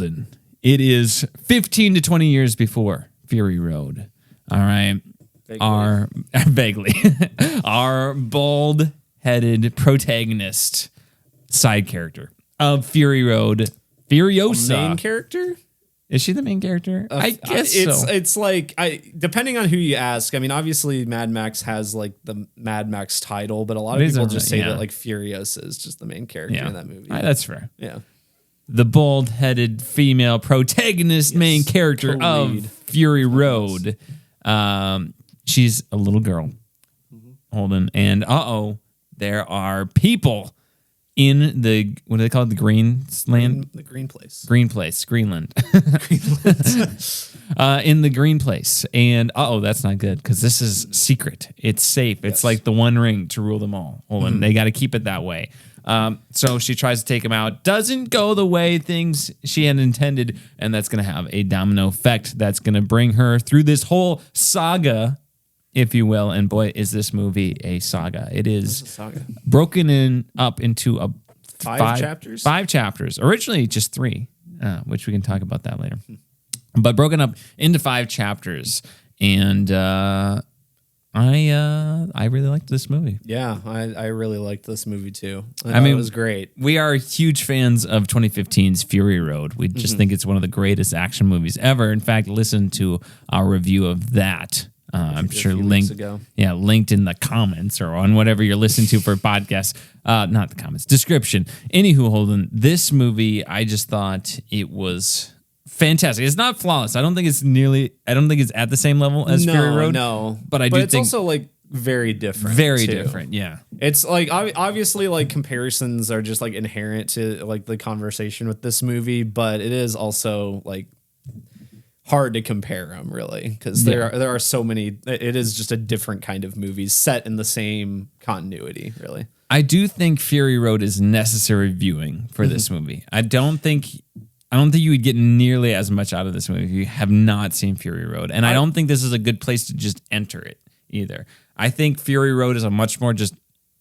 Holden. It is 15 to 20 years before Fury Road. All right. Vaguely. Our bald-headed protagonist, side character of Fury Road, Furiosa. Main character? Is she the main character? I guess so. It's like, depending on who you ask. I mean, obviously Mad Max has like the Mad Max title, but a lot of people just say that like Furiosa is just the main character in that movie. That's fair. Yeah. The bald-headed female protagonist, main character of Fury Road. She's a little girl, Holden, and there are people in the, what do they call it? The Green Land? The Green Place. Greenland. In the Green Place. And that's not good because this is secret. It's safe. Yes. It's like the One Ring to rule them all. Holden, they got to keep it that way. So she tries to take him out. Doesn't go the way things she had intended, and that's going to have a domino effect that's going to bring her through this whole saga, if you will. And boy, is this movie a saga. It is broken up into five chapters. 5 chapters. Originally just 3, which we can talk about that later. But broken up into 5 chapters. And I really liked this movie. Yeah, I really liked this movie too. I mean, it was great. We are huge fans of 2015's Fury Road. We just think it's one of the greatest action movies ever. In fact, listen to our review of that. I'm sure linked in the comments or on whatever you're listening to for podcasts. Not the comments, description. Anywho, Holden, this movie, I just thought it was fantastic. It's not flawless. I don't think it's at the same level as Fury Road. No, but it's also like very different. Very different, yeah. It's like obviously like comparisons are just like inherent to like the conversation with this movie, but it is also like hard to compare them really because there are so many. It is just a different kind of movie set in the same continuity, really. I do think Fury Road is necessary viewing for this movie. I don't think you would get nearly as much out of this movie if you have not seen Fury Road. And I don't think this is a good place to just enter it either. I think Fury Road is a much more just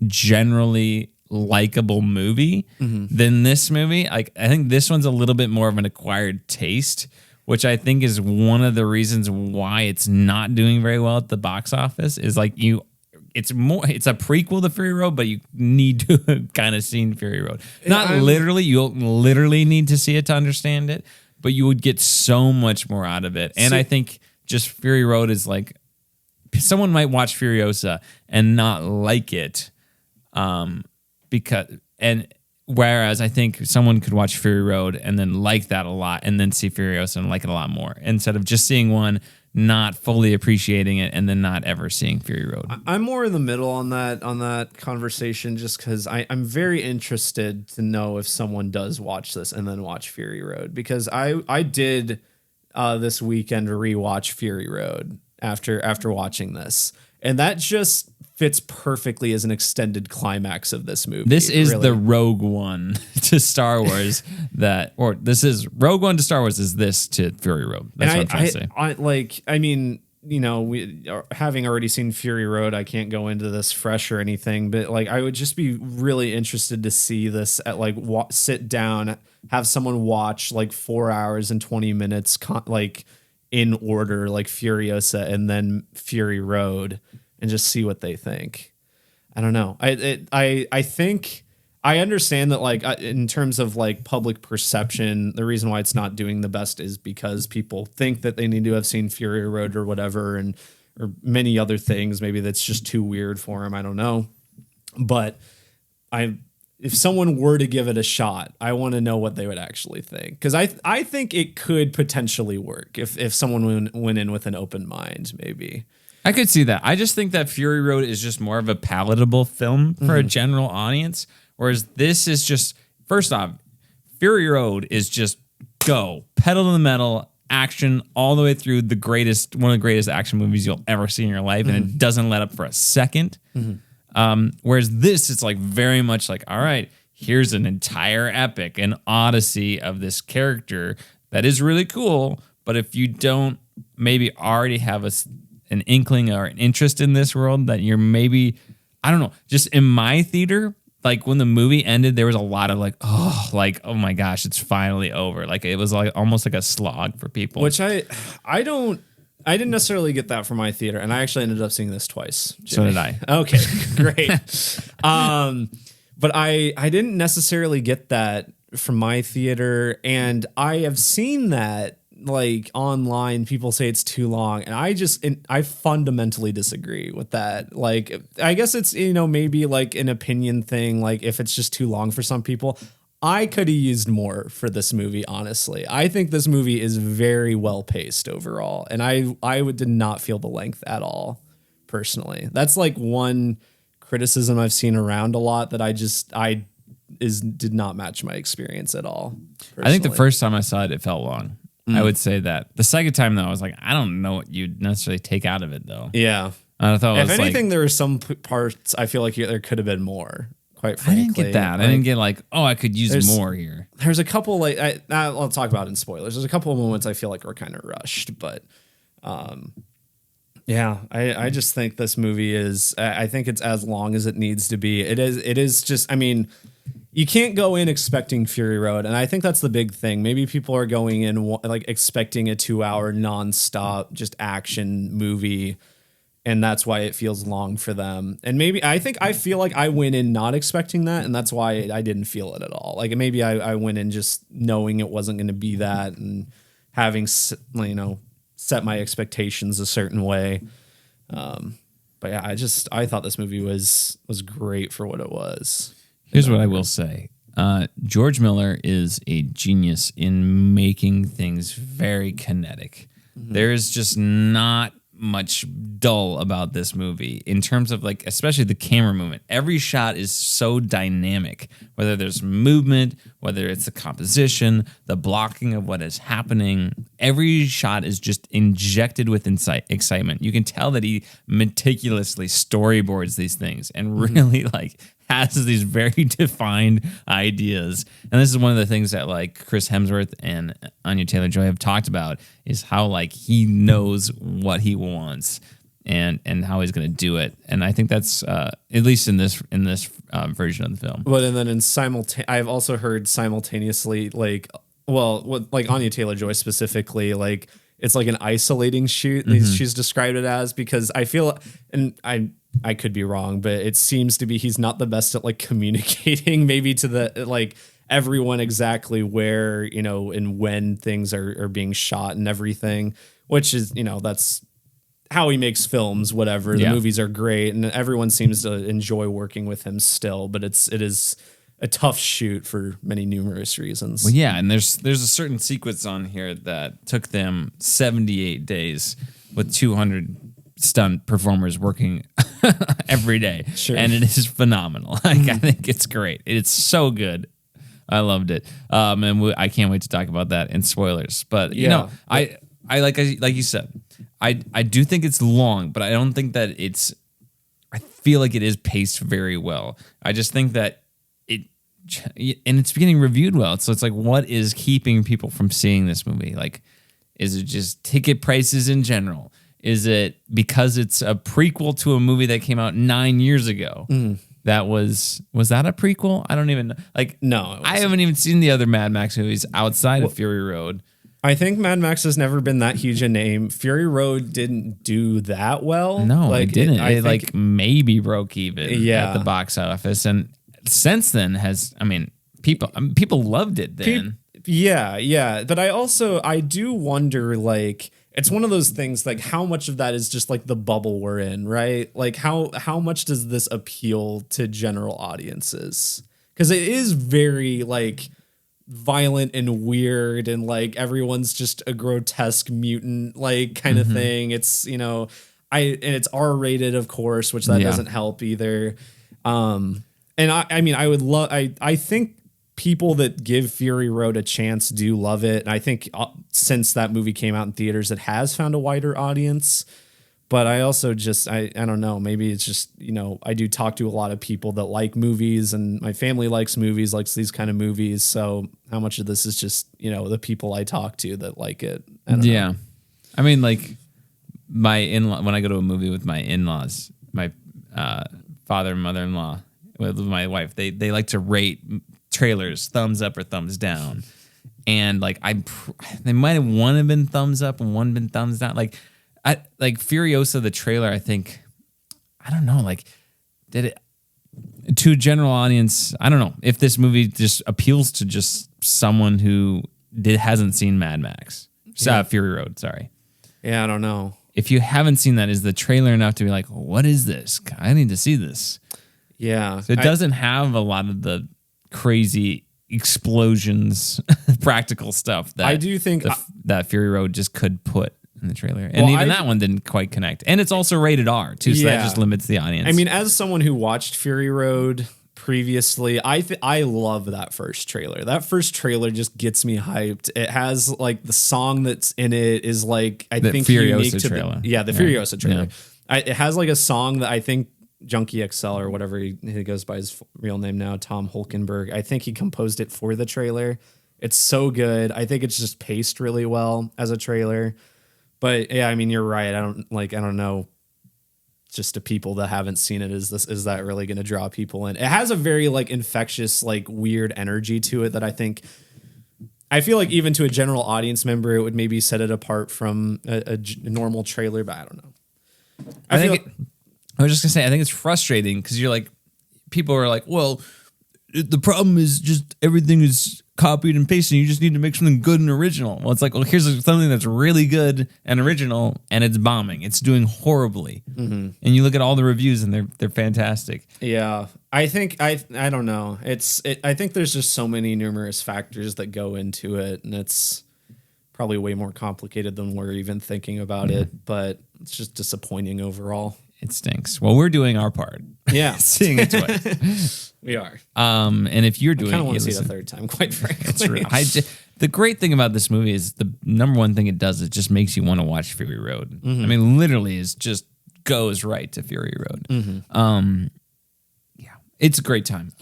generally likable movie than this movie. Like, I think this one's a little bit more of an acquired taste, which I think is one of the reasons why it's not doing very well at the box office. Is like it's a prequel to Fury Road, but you need to have kind of seen Fury Road. Literally, you'll literally need to see it to understand it, but you would get so much more out of it. And I think just Fury Road is like, someone might watch Furiosa and not like it, whereas I think someone could watch Fury Road and then like that a lot and then see Furiosa and like it a lot more instead of just seeing one, not fully appreciating it, and then not ever seeing Fury Road. I'm more in the middle on that conversation just because I'm very interested to know if someone does watch this and then watch Fury Road, because I did this weekend rewatch Fury Road after watching this, and that just fits perfectly as an extended climax of this movie. This is the Rogue One to Star Wars this is Rogue One to Star Wars is this to Fury Road. That's what I'm trying to say. I mean, we having already seen Fury Road, I can't go into this fresh or anything, but like I would just be really interested to see this at like sit down, have someone watch like 4 hours and 20 minutes like in order, like Furiosa and then Fury Road, and just see what they think. I don't know. I think I understand that like in terms of like public perception, the reason why it's not doing the best is because people think that they need to have seen Fury Road or whatever, or many other things. Maybe that's just too weird for them. I don't know. But if someone were to give it a shot, I want to know what they would actually think, because I think it could potentially work if someone went in with an open mind, maybe. I could see that. I just think that Fury Road is just more of a palatable film for a general audience, whereas this is just, first off, Fury Road is just go, pedal to the metal, action all the way through one of the greatest action movies you'll ever see in your life, and it doesn't let up for a second. Whereas this, it's like very much like, all right, here's an entire epic, an odyssey of this character that is really cool, but if you don't maybe already have an inkling or an interest in this world, that you're maybe, I don't know, just in my theater, like when the movie ended, there was a lot of like, oh my gosh, it's finally over. Like it was like almost like a slog for people. Which I didn't necessarily get that from my theater, and I actually ended up seeing this twice. So Jimmy. did I. Okay, great. But I didn't necessarily get that from my theater, and I have seen that like online. People say it's too long, and I fundamentally disagree with that. Like, I guess it's, maybe like an opinion thing. Like if it's just too long for some people. I could have used more for this movie, honestly. I think this movie is very well paced overall, and I did not feel the length at all, personally. That's like one criticism I've seen around a lot that did not match my experience at all. Personally. I think the first time I saw it, it felt long. I would say that. The second time, though, I was like, I don't know what you'd necessarily take out of it, though. Yeah. I thought if anything, there were some parts I feel like there could have been more. Quite frankly, I didn't get that. I didn't get like, I could use more here. There's a couple like I'll talk about it in spoilers. There's a couple of moments I feel like were kind of rushed, but yeah, I just think this movie is. I think it's as long as it needs to be. It is just. I mean, you can't go in expecting Fury Road, and I think that's the big thing. Maybe people are going in like expecting a 2-hour nonstop just action movie. And that's why it feels long for them. And maybe I feel like I went in not expecting that. And that's why I didn't feel it at all. Like maybe I went in just knowing it wasn't going to be that and having, set my expectations a certain way. But yeah, I thought this movie was great for what it was. Here's what I will say. George Miller is a genius in making things very kinetic. Mm-hmm. There's just not much dull about this movie in terms of like, especially the camera movement. Every shot is so dynamic, whether there's movement, whether it's the composition, the blocking of what is happening. Every shot is just injected with excitement. You can tell that he meticulously storyboards these things and really like has these very defined ideas. And this is one of the things that like Chris Hemsworth and Anya Taylor-Joy have talked about is how like he knows what he wants and how he's going to do it. And I think that's at least in this version of the film. But and then I've also heard simultaneously like Anya Taylor-Joy specifically, like it's like an isolating shoot. Mm-hmm. She's described it as, because I feel, and I could be wrong, but it seems to be he's not the best at like communicating maybe to the like everyone exactly where, and when things are being shot and everything, which is, that's how he makes films, whatever. The movies are great and everyone seems to enjoy working with him still, but it is a tough shoot for many numerous reasons. Well, yeah. And there's a certain sequence on here that took them 78 days with 200 stunt performers working every day. Sure. And it is phenomenal. Like, I think it's great. It's so good. I loved it. And I can't wait to talk about that in spoilers. But I like you said, I do think it's long, but I don't think that I feel like it is paced very well. I just think that it's getting reviewed well. So it's like, what is keeping people from seeing this movie? Like, is it just ticket prices in general? Is it because it's a prequel to a movie that came out 9 years ago? That was that a prequel? I don't even know. Like, no, I haven't even seen the other Mad Max movies outside of Fury Road. I think Mad Max has never been that huge a name. Fury Road didn't do that well. No, it didn't. It like maybe broke even at the box office, and since then people loved it then. Yeah. But I do wonder, like, it's one of those things, like, how much of that is just like the bubble we're in, right? Like how much does this appeal to general audiences? Because it is very like violent and weird, and like everyone's just a grotesque mutant, like kind of thing. It's, and it's R-rated, of course, which that doesn't help either. And I think people that give Fury Road a chance do love it. And I think since that movie came out in theaters, it has found a wider audience. But I also just, I don't know, maybe it's just, I do talk to a lot of people that like movies, and my family likes these kind of movies. So how much of this is just, the people I talk to that like it? I don't know. I mean, like my in-law, when I go to a movie with my in-laws, my father and mother-in-law, with my wife. They like to rate trailers thumbs up or thumbs down, and like they might have one have been thumbs up and one been thumbs down. Like Furiosa, the trailer, I think, I don't know, like did it to a general audience? I don't know if this movie just appeals to just someone who hasn't seen Mad Max, Fury Road. Sorry. Yeah, I don't know. If you haven't seen that, is the trailer enough to be like, what is this? I need to see this. Yeah. So it doesn't have a lot of the crazy explosions, practical stuff that I do think that Fury Road just could put in the trailer. And even that one didn't quite connect. And it's also rated R too, so that just limits the audience. I mean, as someone who watched Fury Road previously, I love that first trailer. That first trailer just gets me hyped. It has like the song that's in it is like I think unique to trailer. The Furiosa trailer. Yeah. It has like a song that I think Junkie XL or whatever he goes by his real name now, Tom Hulkenberg. I think he composed it for the trailer. It's so good. I think it's just paced really well as a trailer. But yeah, I mean, you're right. I don't know. Just to people that haven't seen it, is that really going to draw people in? It has a very like infectious, like weird energy to it that I feel like even to a general audience member, it would maybe set it apart from a normal trailer, but I don't know. I was just gonna say, I think it's frustrating because you're like, people are like, well, the problem is just everything is copied and pasted. You just need to make something good and original. Well, it's like, well, here's something that's really good and original, and it's bombing. It's doing horribly. Mm-hmm. And you look at all the reviews, and they're fantastic. Yeah, I think I don't know. I think there's just so many numerous factors that go into it, and it's probably way more complicated than we're even thinking about it. But it's just disappointing overall. It stinks. Well, we're doing our part. Yeah, seeing it twice. We are. And if you're doing it, I kind of want to see it a third time, quite frankly. It's true. The great thing about this movie is the number one thing it does, it just makes you want to watch Fury Road. Mm-hmm. I mean, literally, it just goes right to Fury Road. Mm-hmm. Yeah, it's a great time.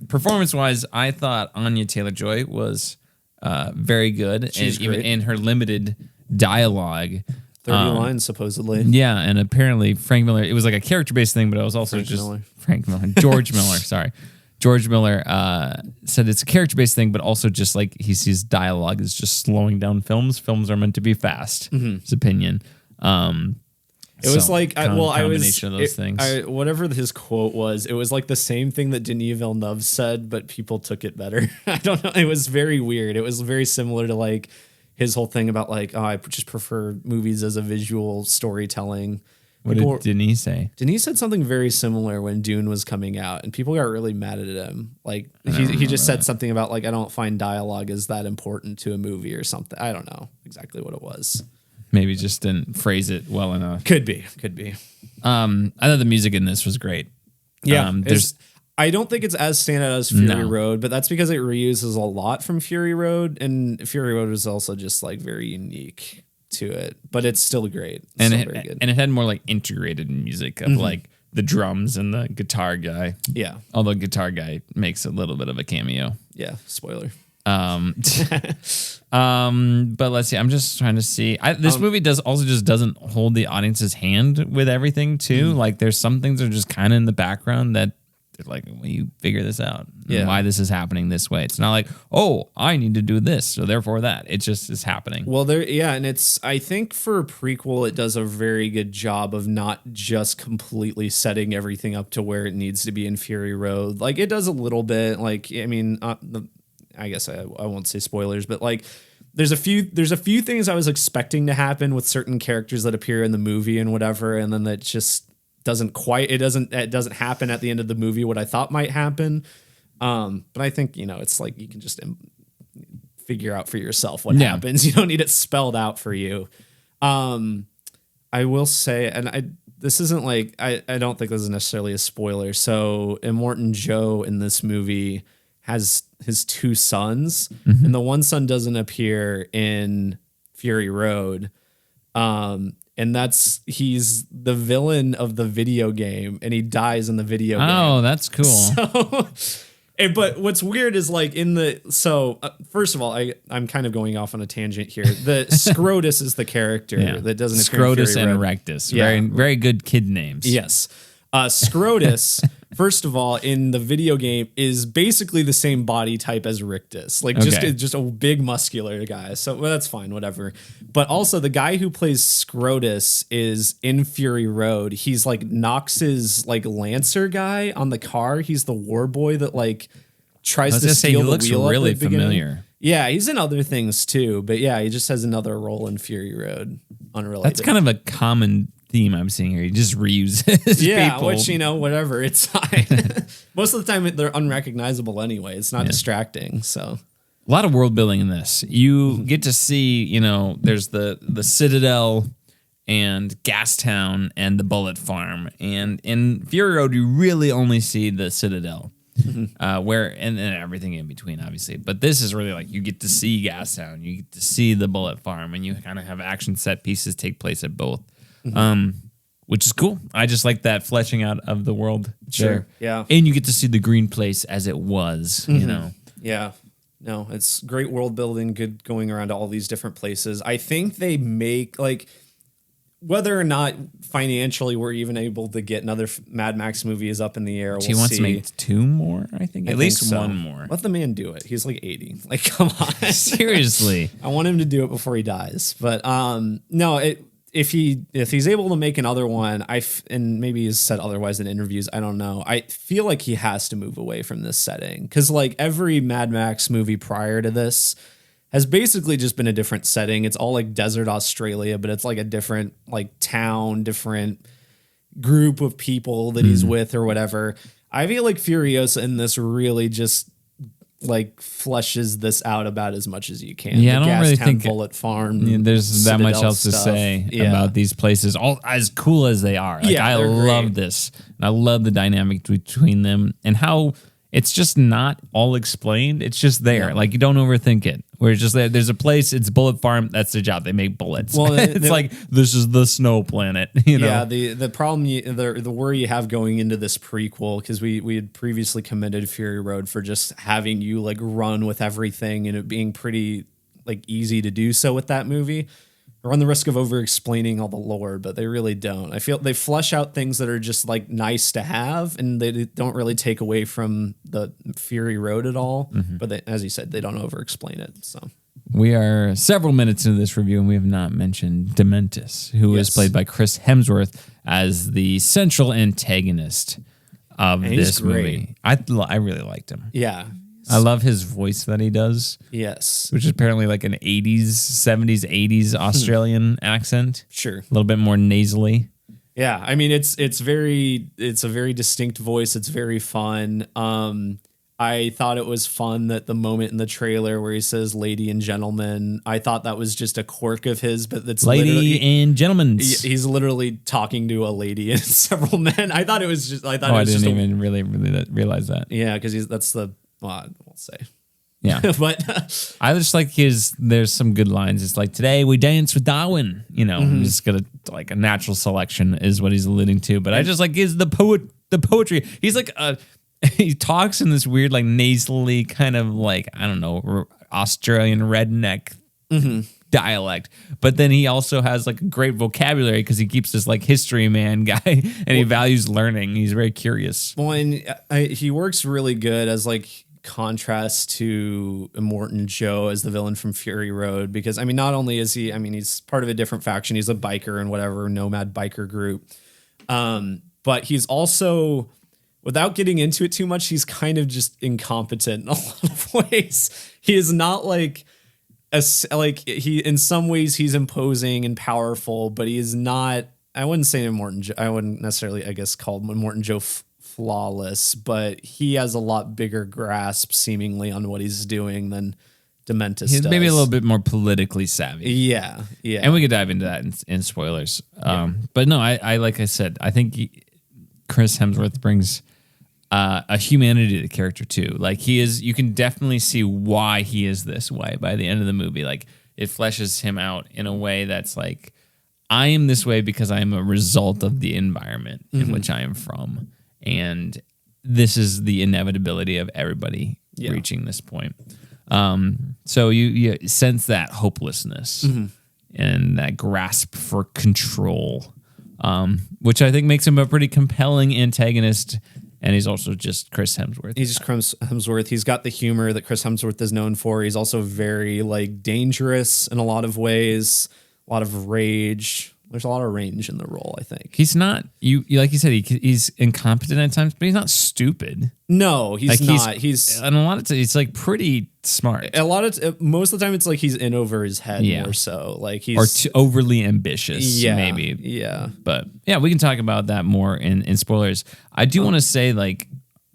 Performance-wise, I thought Anya Taylor-Joy was very good. She's and great. Even in her limited dialogue. 30 lines, supposedly. Yeah, and apparently Frank Miller, it was like a character-based thing, but it was also George Miller, sorry. George Miller said it's a character-based thing, but also just like he sees dialogue is just slowing down films. Films are meant to be fast, his opinion. It was like, combination of those things. Whatever his quote was, it was like the same thing that Denis Villeneuve said, but people took it better. I don't know. It was very weird. It was very similar to like his whole thing about like, oh, I just prefer movies as a visual storytelling. What did Denis say? Denis said something very similar when Dune was coming out, and people got really mad at him. Like he just said something about like, I don't find dialogue is that important to a movie or something. I don't know exactly what it was. Maybe just didn't phrase it well enough. Could be. I thought the music in this was great. Yeah, I don't think it's as standout as Fury Road, but that's because it reuses a lot from Fury Road, and Fury Road is also just like very unique to it, but it's still great. It's still very good. And it had more like integrated music of like the drums and the guitar guy. Yeah. Although guitar guy makes a little bit of a cameo. Yeah, spoiler. But let's see. I'm just trying to see. This movie doesn't hold the audience's hand with everything too. Like there's some things that are just kind of in the background that they're like, well, you figure this out. Yeah. Why this is happening this way. It's not like, oh, I need to do this, so therefore that. It just is happening. Well, and I think for a prequel, it does a very good job of not just completely setting everything up to where it needs to be in Fury Road. Like it does a little bit. Like I mean, I guess I won't say spoilers, but like there's a few things I was expecting to happen with certain characters that appear in the movie and whatever, and then that just doesn't happen at the end of the movie what I thought might happen. But I think, it's like you can just figure out for yourself what happens. You don't need it spelled out for you. I will say, and this isn't like, I don't think this is necessarily a spoiler. So Immortan Joe in this movie has his two sons, and the one son doesn't appear in Fury Road. And he's the villain of the video game, and he dies in the video game. Oh, that's cool. So, but what's weird is like first of all, I'm kind of going off on a tangent here. The Scrotus is the character that doesn't appear in Scrotus Fury and Road. Rectus. Very, very good kid names. Yes. Scrotus first of all, in the video game, is basically the same body type as Rictus. Like, just a big muscular guy. So, well, that's fine, whatever. But also, the guy who plays Scrotus is in Fury Road. He's like Nox's like Lancer guy on the car. He's the war boy that like tries to steal the wheel. He looks really familiar. Yeah, he's in other things too. But yeah, he just has another role in Fury Road. Unrelated. That's kind of a common theme I'm seeing here. He just reuses people. Which, whatever. It's fine. Most of the time, they're unrecognizable anyway. It's not distracting. So a lot of world building in this. You get to see, there's the Citadel and Gastown and the Bullet Farm. And in Fury Road, you really only see the Citadel. Where and everything in between, obviously, but this is really like you get to see Gastown, you get to see the Bullet Farm, and you kind of have action set pieces take place at both, which is cool. I just like that fleshing out of the world. Sure, there. yeah, and you get to see the green place as it was. Yeah. No, it's great world building. Good going around to all these different places. I think they make like. Whether or not financially we're even able to get another Mad Max movie is up in the air. He wants to make 2 more, I think. At least so. 1 more. Let the man do it. He's like 80. Like, come on. Seriously. I want him to do it before he dies. But no, if he's able to make another one, and maybe he's said otherwise in interviews, I don't know. I feel like he has to move away from this setting. Because like every Mad Max movie prior to this has basically just been a different setting. It's all like desert Australia, but it's like a different like town, different group of people that he's with or whatever. I feel like Furiosa in this really just like fleshes this out about as much as you can. Yeah, I don't really think Bullet Farm. There's that much else to say about these places, all as cool as they are. Like, I love this, and I love the dynamic between them and how it's just not all explained. It's just there. Like, you don't overthink it. Where it's just there's a place, it's Bullet Farm, that's their job. They make bullets. Well, it's like, this is the snow planet, Yeah, the problem, the worry you have going into this prequel, because we had previously commended Fury Road for just having you like run with everything and it being pretty like easy to do so with that movie. Run the risk of over explaining all the lore, but they really don't. I feel they flesh out things that are just like nice to have, and they don't really take away from the Fury Road at all. But they, as you said, they don't over explain it. So we are several minutes into this review, and we have not mentioned Dementus, who is played by Chris Hemsworth as the central antagonist of this movie. I really liked him. Yeah. I love his voice that he does. Yes. Which is apparently like an 70s, 80s Australian accent. Sure. A little bit more nasally. Yeah. I mean, it's a very distinct voice. It's very fun. I thought it was fun that the moment in the trailer where he says lady and gentleman, I thought that was just a quirk of his, but that's lady and gentlemen. He's literally talking to a lady and several men. I thought it was just, I didn't even really realize that. Yeah. Because that's the, well, I won't say. Yeah. But I just like there's some good lines. It's like, today we dance with Darwin, I'm just gonna like a natural selection is what he's alluding to. But I just like the poetry. He's like he talks in this weird, like nasally kind of like, I don't know, Australian redneck dialect. But then he also has like a great vocabulary because he keeps this like history man guy and he values learning. He's very curious. Well, and he works really good as like contrast to Immortan Joe as the villain from Fury Road, because I mean, not only is he, I mean, he's part of a different faction, he's a biker and whatever nomad biker group, but he's also, without getting into it too much, he's kind of just incompetent in a lot of ways. He is not like he, in some ways he's imposing and powerful, but he is not, I wouldn't say Immortan Joe, I wouldn't necessarily, I guess, call Immortan Joe flawless, but he has a lot bigger grasp seemingly on what he's doing than Dementus He's does. maybe a little bit more politically savvy. Yeah. And we could dive into that in spoilers. But no, I like I said, I think Chris Hemsworth brings a humanity to the character too. Like, he is, you can definitely see why he is this way by the end of the movie. Like, it fleshes him out in a way that's like, I am this way because I am a result of the environment in which I am from. And this is the inevitability of everybody reaching this point. So you sense that hopelessness and that grasp for control, which I think makes him a pretty compelling antagonist and he's also just Chris Hemsworth. He's just Chris Hemsworth. He's got the humor that Chris Hemsworth is known for. He's also very like dangerous in a lot of ways, a lot of rage. There's a lot of range in the role, I think. He's not you like you said. He's incompetent at times, but he's not stupid. No, he's like not. He's and a lot of times it's like pretty smart. Most of the time it's like he's in over his head more so. Like he's or too overly ambitious, maybe. Yeah, but yeah, we can talk about that more in spoilers. I do want to say like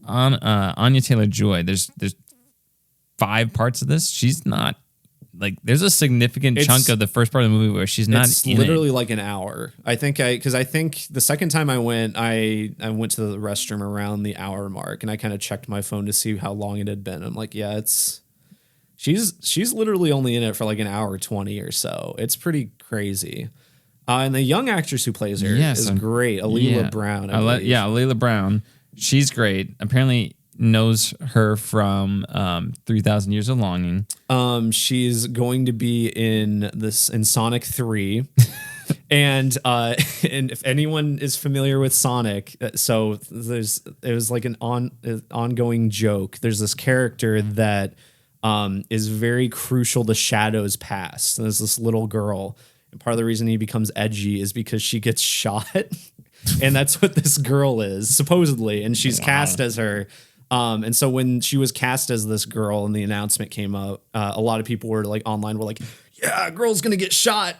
on Anya Taylor-Joy. There's 5 parts of this. She's not. Like there's a significant chunk of the first part of the movie where she's not. It's literally like an hour. I think the second time I went to the restroom around the hour mark, and I kind of checked my phone to see how long it had been. I'm like, yeah, she's literally only in it for like an hour 20 or so. It's pretty crazy. And the young actress who plays her is great, Alila Brown. Alila Brown. She's great. Apparently knows her from 3,000 Years of Longing. She's going to be in Sonic 3. and if anyone is familiar with Sonic, so it was like an ongoing joke. There's this character that is very crucial to Shadow's past. And there's this little girl, and part of the reason he becomes edgy is because she gets shot. And that's what this girl is, supposedly, and she's cast as her. And so when she was cast as this girl and the announcement came up, a lot of people were like online were like, yeah, girl's going to get shot.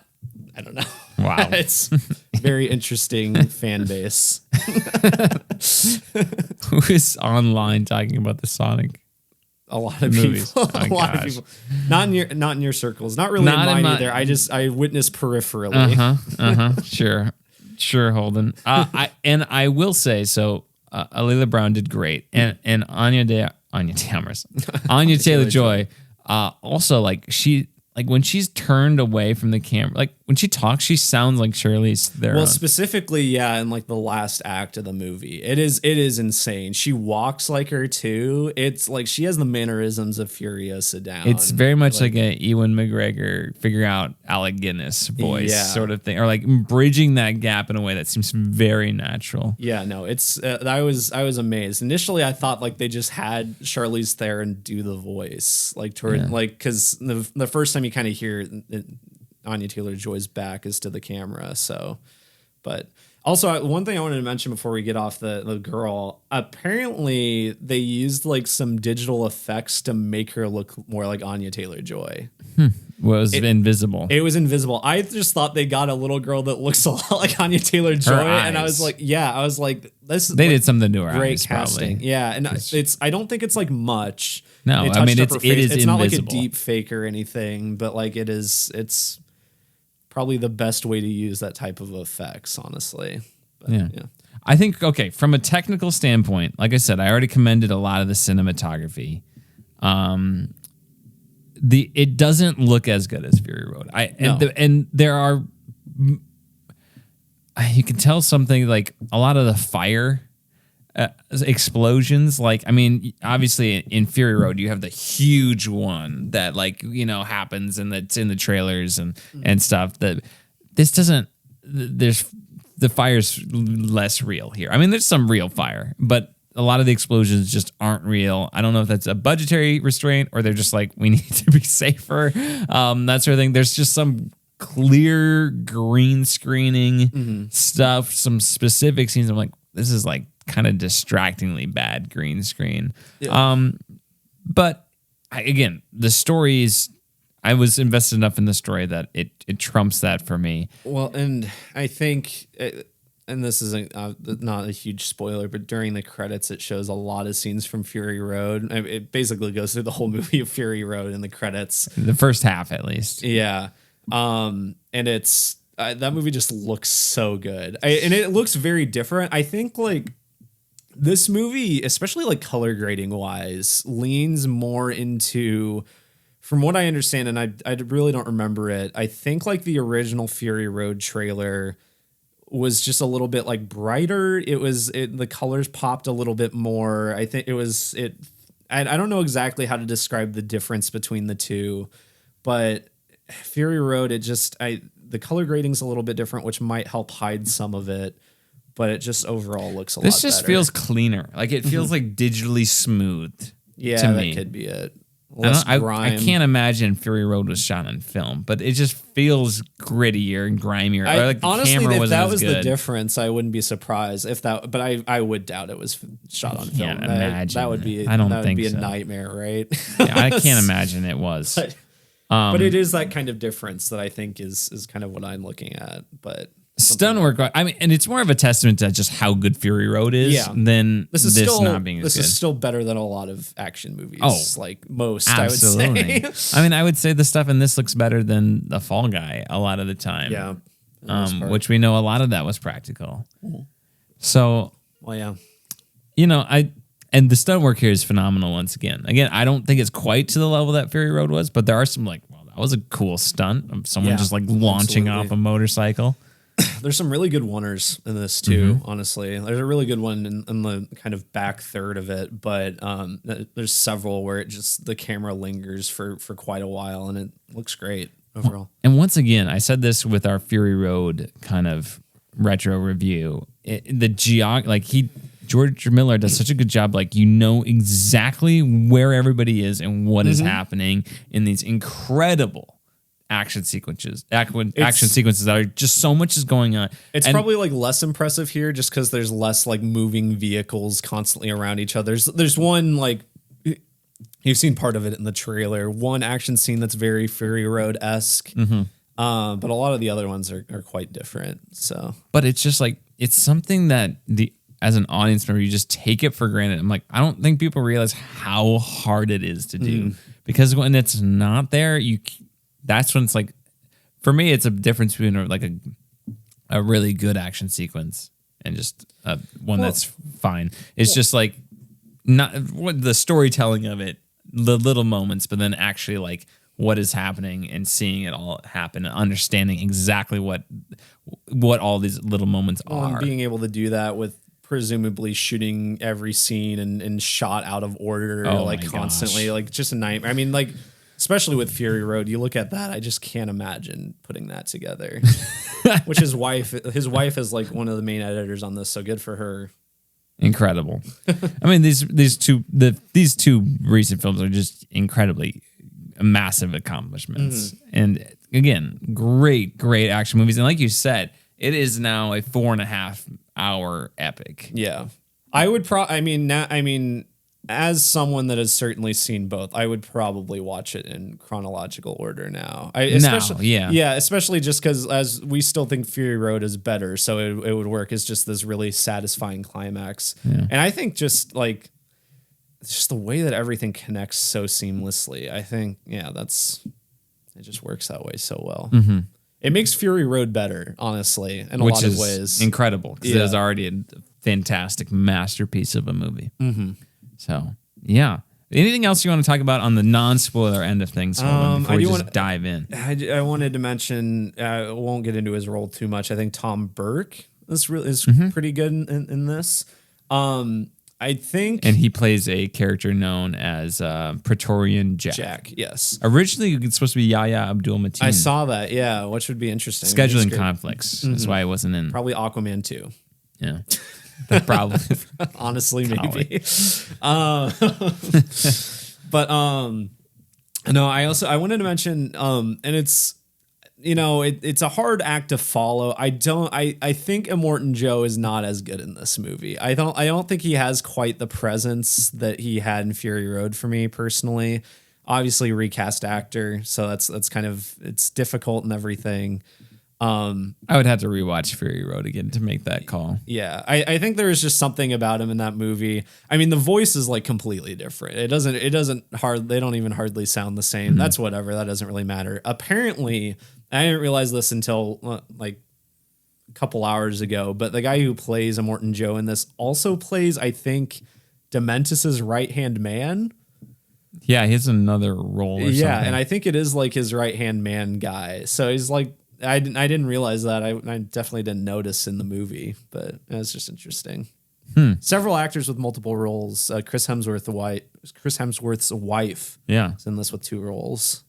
I don't know. Wow. It's very interesting fan base. Who is online talking about the Sonic? A lot of people. A lot of people. Not in your circles. Not really in mine either. I witnessed peripherally. Sure, Holden. I will say so. Alila Brown did great, and Anya Taylor-Joy. Also, like when she's turned away from the camera, like when she talks, she sounds like Charlize Theron. Well, specifically, in like the last act of the movie, it is insane. She walks like her too. It's like she has the mannerisms of Furiosa down. It's very much like a Ewan McGregor figuring out Alec Guinness voice sort of thing, or like bridging that gap in a way that seems very natural. Yeah, no, it's I was amazed. Initially, I thought like they just had Charlize Theron do the voice, like because the first time you kind of hear Anya Taylor-Joy's back is to the camera. So, but also one thing I wanted to mention before we get off the girl, apparently they used like some digital effects to make her look more like Anya Taylor-Joy. Was invisible. It was invisible. I just thought they got a little girl that looks a lot like Anya Taylor-Joy, and I was like, this. They did something to her great eyes, casting, probably. Yeah, and I don't think it's like much. No, I mean it is. It's not like a deep fake or anything, but like it's probably the best way to use that type of effects, honestly. But, yeah. I think from a technical standpoint, like I said, I already commended a lot of the cinematography. It doesn't look as good as Fury Road. And there are, you can tell something like a lot of the fire explosions. Like, I mean, obviously in Fury Road, you have the huge one that happens and that's in the trailers and stuff. That this doesn't. There's the fire's less real here. I mean, there's some real fire, but a lot of the explosions just aren't real. I don't know if that's a budgetary restraint or they're just like, we need to be safer. That sort of thing. There's just some clear green screening stuff, some specific scenes. I'm like, this is like kind of distractingly bad green screen. Yeah. But again, the stories, I was invested enough in the story that it trumps that for me. Well, and I think... and this isn't not a huge spoiler, but during the credits, it shows a lot of scenes from Fury Road. It basically goes through the whole movie of Fury Road in the credits. The first half, at least. Yeah. And it's that movie just looks so good. And it looks very different. I think like this movie, especially like color grading wise, leans more into... From what I understand, and I really don't remember it, I think like the original Fury Road trailer was just a little bit like brighter. The colors popped a little bit more. I think I don't know exactly how to describe the difference between the two, but Fury Road, the color grading's a little bit different, which might help hide some of it. but it just overall looks a lot better. This just feels cleaner. Like it feels like digitally smooth. Yeah, to that me. could be it. Less I grime. can't imagine Fury Road was shot on film, but it just feels grittier and grimier. Or like the honestly, camera if wasn't that as was good. the difference, I wouldn't be surprised if that. But I would doubt it was shot on film. Can't imagine. That would be. I don't that think would be so. a nightmare, right? Yeah, I can't imagine it was. But it is that kind of difference that I think is kind of what I'm looking at. But Stunt work, I mean, and it's more of a testament to just how good Fury Road is than this still, not being as good. This is still better than a lot of action movies. Oh, like most, absolutely. I would say. I mean, I would say the stuff in this looks better than the Fall Guy a lot of the time. Yeah. Which we know a lot of that was practical. So, well, yeah. You know, and the stunt work here is phenomenal once again. Again, I don't think it's quite to the level that Fury Road was, but there are some like, well, that was a cool stunt of someone just like launching off a motorcycle. There's some really good oneers in this too, honestly. There's a really good one in the kind of back third of it, but there's several where it just the camera lingers for quite a while and it looks great overall. And once again, I said this with our Fury Road kind of retro review. George Miller does such a good job. Like, you know exactly where everybody is and what is happening in these incredible action sequences that are just so much is going on. It's probably like less impressive here just because there's less like moving vehicles constantly around each other. There's one like you've seen part of it in the trailer. One action scene that's very Fury Road-esque. But a lot of the other ones are quite different. So, but it's just like it's something that as an audience member, you just take it for granted. I'm like, I don't think people realize how hard it is to do because when it's not there, that's when it's like, for me, it's a difference between like a really good action sequence and just one that's fine. It's just like not what the storytelling of it, the little moments, but then actually like what is happening and seeing it all happen and understanding exactly what all these little moments are. And being able to do that with presumably shooting every scene and shot out of order, like constantly, like just a nightmare. I mean, like, especially with Fury Road, you look at that, I just can't imagine putting that together. Which his wife is like one of the main editors on this, so good for her. Incredible. I mean, these two recent films are just incredibly massive accomplishments. And again, great action movies. And like you said, it is now a 4.5 hour epic. Yeah. I would as someone that has certainly seen both, I would probably watch it in chronological order now. Especially just because as we still think Fury Road is better, so it would work as just this really satisfying climax. Yeah. And I think just like just the way that everything connects so seamlessly, I think it just works that way so well. It makes Fury Road better, honestly, in a lot of ways. Incredible because it is already a fantastic masterpiece of a movie. So, yeah. Anything else you want to talk about on the non-spoiler end of things before we just dive in? I wanted to mention, I won't get into his role too much. I think Tom Burke is pretty good in this. I think... And he plays a character known as Praetorian Jack. Yes. Originally, it's supposed to be Yahya Abdul-Mateen. I saw that, yeah, which would be interesting. Scheduling conflicts. That's why it wasn't in. Probably Aquaman 2. Yeah. Probably. Honestly, maybe. But no, I wanted to mention and it's it's a hard act to follow. I think Immortan Joe is not as good in this movie. I don't think he has quite the presence that he had in Fury Road for me personally. Obviously recast actor, so that's kind of, it's difficult and everything. I would have to rewatch Fury Road again to make that call. Yeah, I think there is just something about him in that movie. I mean, the voice is like completely different. They don't even hardly sound the same. That's whatever. That doesn't really matter. Apparently, I didn't realize this until like a couple hours ago, but the guy who plays Immortan Joe in this also plays, I think, Dementus's right-hand man. Yeah, he has another role or something. And I think it is like his right-hand man guy. So he's like, I didn't realize that. I definitely didn't notice in the movie, but it's just interesting. Several actors with multiple roles. Chris Hemsworth's wife. Yeah, is in this with 2 roles.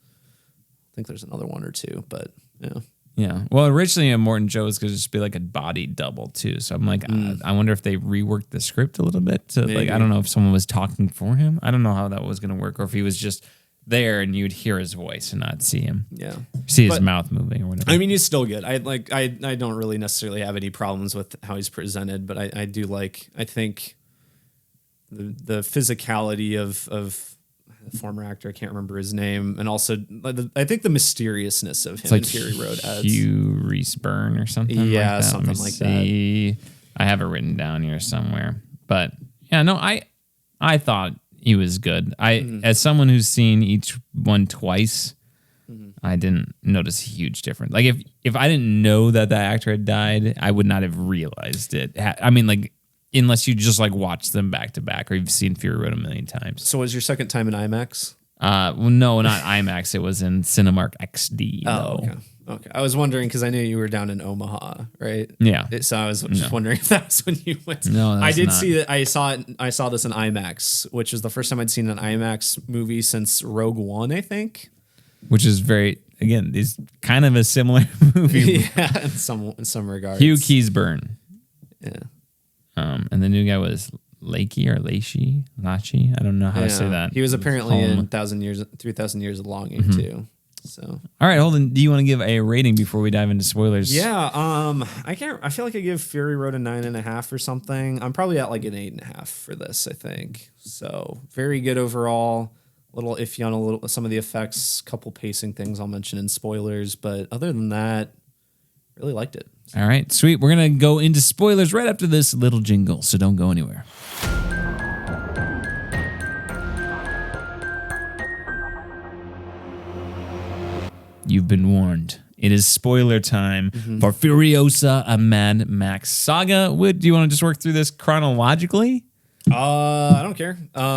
I think there's another one or two, but yeah. Yeah. Well, originally Morton Joe was going to just be like a body double too. So I'm like, I wonder if they reworked the script a little bit. To like, I don't know if someone was talking for him. I don't know how that was going to work, or if he was just there and you'd hear his voice and not see him. Yeah. See his mouth moving or whatever. I mean, he's still good. I don't really necessarily have any problems with how he's presented, but I do like, I think the physicality of the former actor, I can't remember his name, and also I think the mysteriousness of him in Fury Road adds. Hugh Reese Byrne or something. Yeah, like that. something like that. I have it written down here somewhere, but yeah, no, I thought he was good. As someone who's seen each one twice, I didn't notice a huge difference. Like if I didn't know that actor had died, I would not have realized it. I mean, like, unless you just like watch them back to back, or you've seen Fury Road a million times. So was your second time in IMAX? Well, no, not IMAX. It was in Cinemark XD. Oh, okay. I was wondering because I knew you were down in Omaha, right? Yeah. So I was just wondering if that's when you went. No, I did see that. I saw it. I saw this in IMAX, which is the first time I'd seen an IMAX movie since Rogue One, I think. Which is is kind of a similar movie. Yeah, in some regards. Hugh Keysburn. Yeah. And the new guy was Lachi. I don't know how to say that. He was apparently in 3,000 Years of Longing too. So, all right, Holden, do you want to give a rating before we dive into spoilers? Yeah. I feel like I give Fury Road a 9.5 or something. I'm probably at like an 8.5 for this, I think. So very good overall. A little iffy on some of the effects, couple pacing things I'll mention in spoilers, but other than that, really liked it. All right, sweet. We're going to go into spoilers right after this little jingle, so don't go anywhere. You've been warned. It is spoiler time for Furiosa, a Mad Max saga. Do you want to just work through this chronologically? I don't care.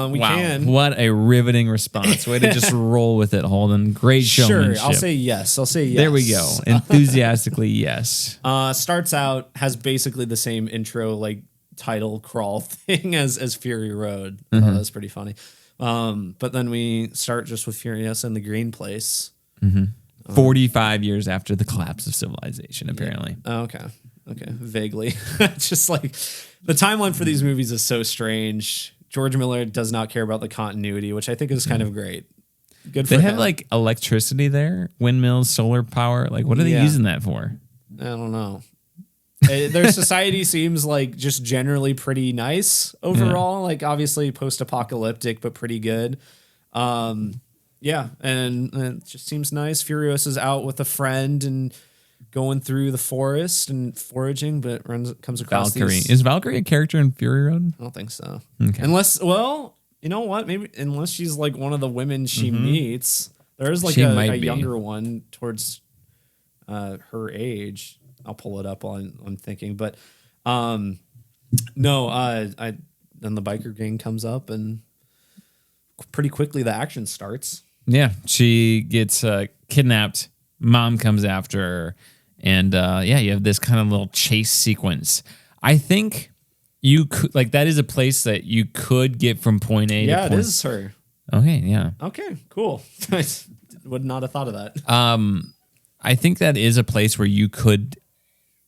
We can. What a riveting response. Way to just roll with it, Holden. Great showmanship. Sure, I'll say yes. There we go. Enthusiastically, yes. Starts out, has basically the same intro, like title crawl thing as Fury Road. That's pretty funny. But then we start just with Furiosa in the green place. 45 years after the collapse of civilization, apparently. Yeah. Okay. Vaguely. Just like the timeline for these movies is so strange. George Miller does not care about the continuity, which I think is kind of great. Good for him. They have like electricity there, windmills, solar power. Like, what are they using that for? I don't know. Their society seems like just generally pretty nice overall. Like obviously post-apocalyptic, but pretty good. Yeah, and it just seems nice. Furiosa's out with a friend and going through the forest and foraging, but comes across Valkyrie. Is Valkyrie a character in Fury Road? I don't think so. Okay. Unless, well, you know what? Maybe unless she's like one of the women she meets. There's like a younger one towards her age. I'll pull it up while I'm thinking, but then the biker gang comes up and pretty quickly the action starts. Yeah, she gets kidnapped. Mom comes after her. And you have this kind of little chase sequence. I think you could, like, that is a place that you could get from point A to point. Yeah, it is her. Okay, yeah. Okay, cool. I would not have thought of that. I think that is a place where you could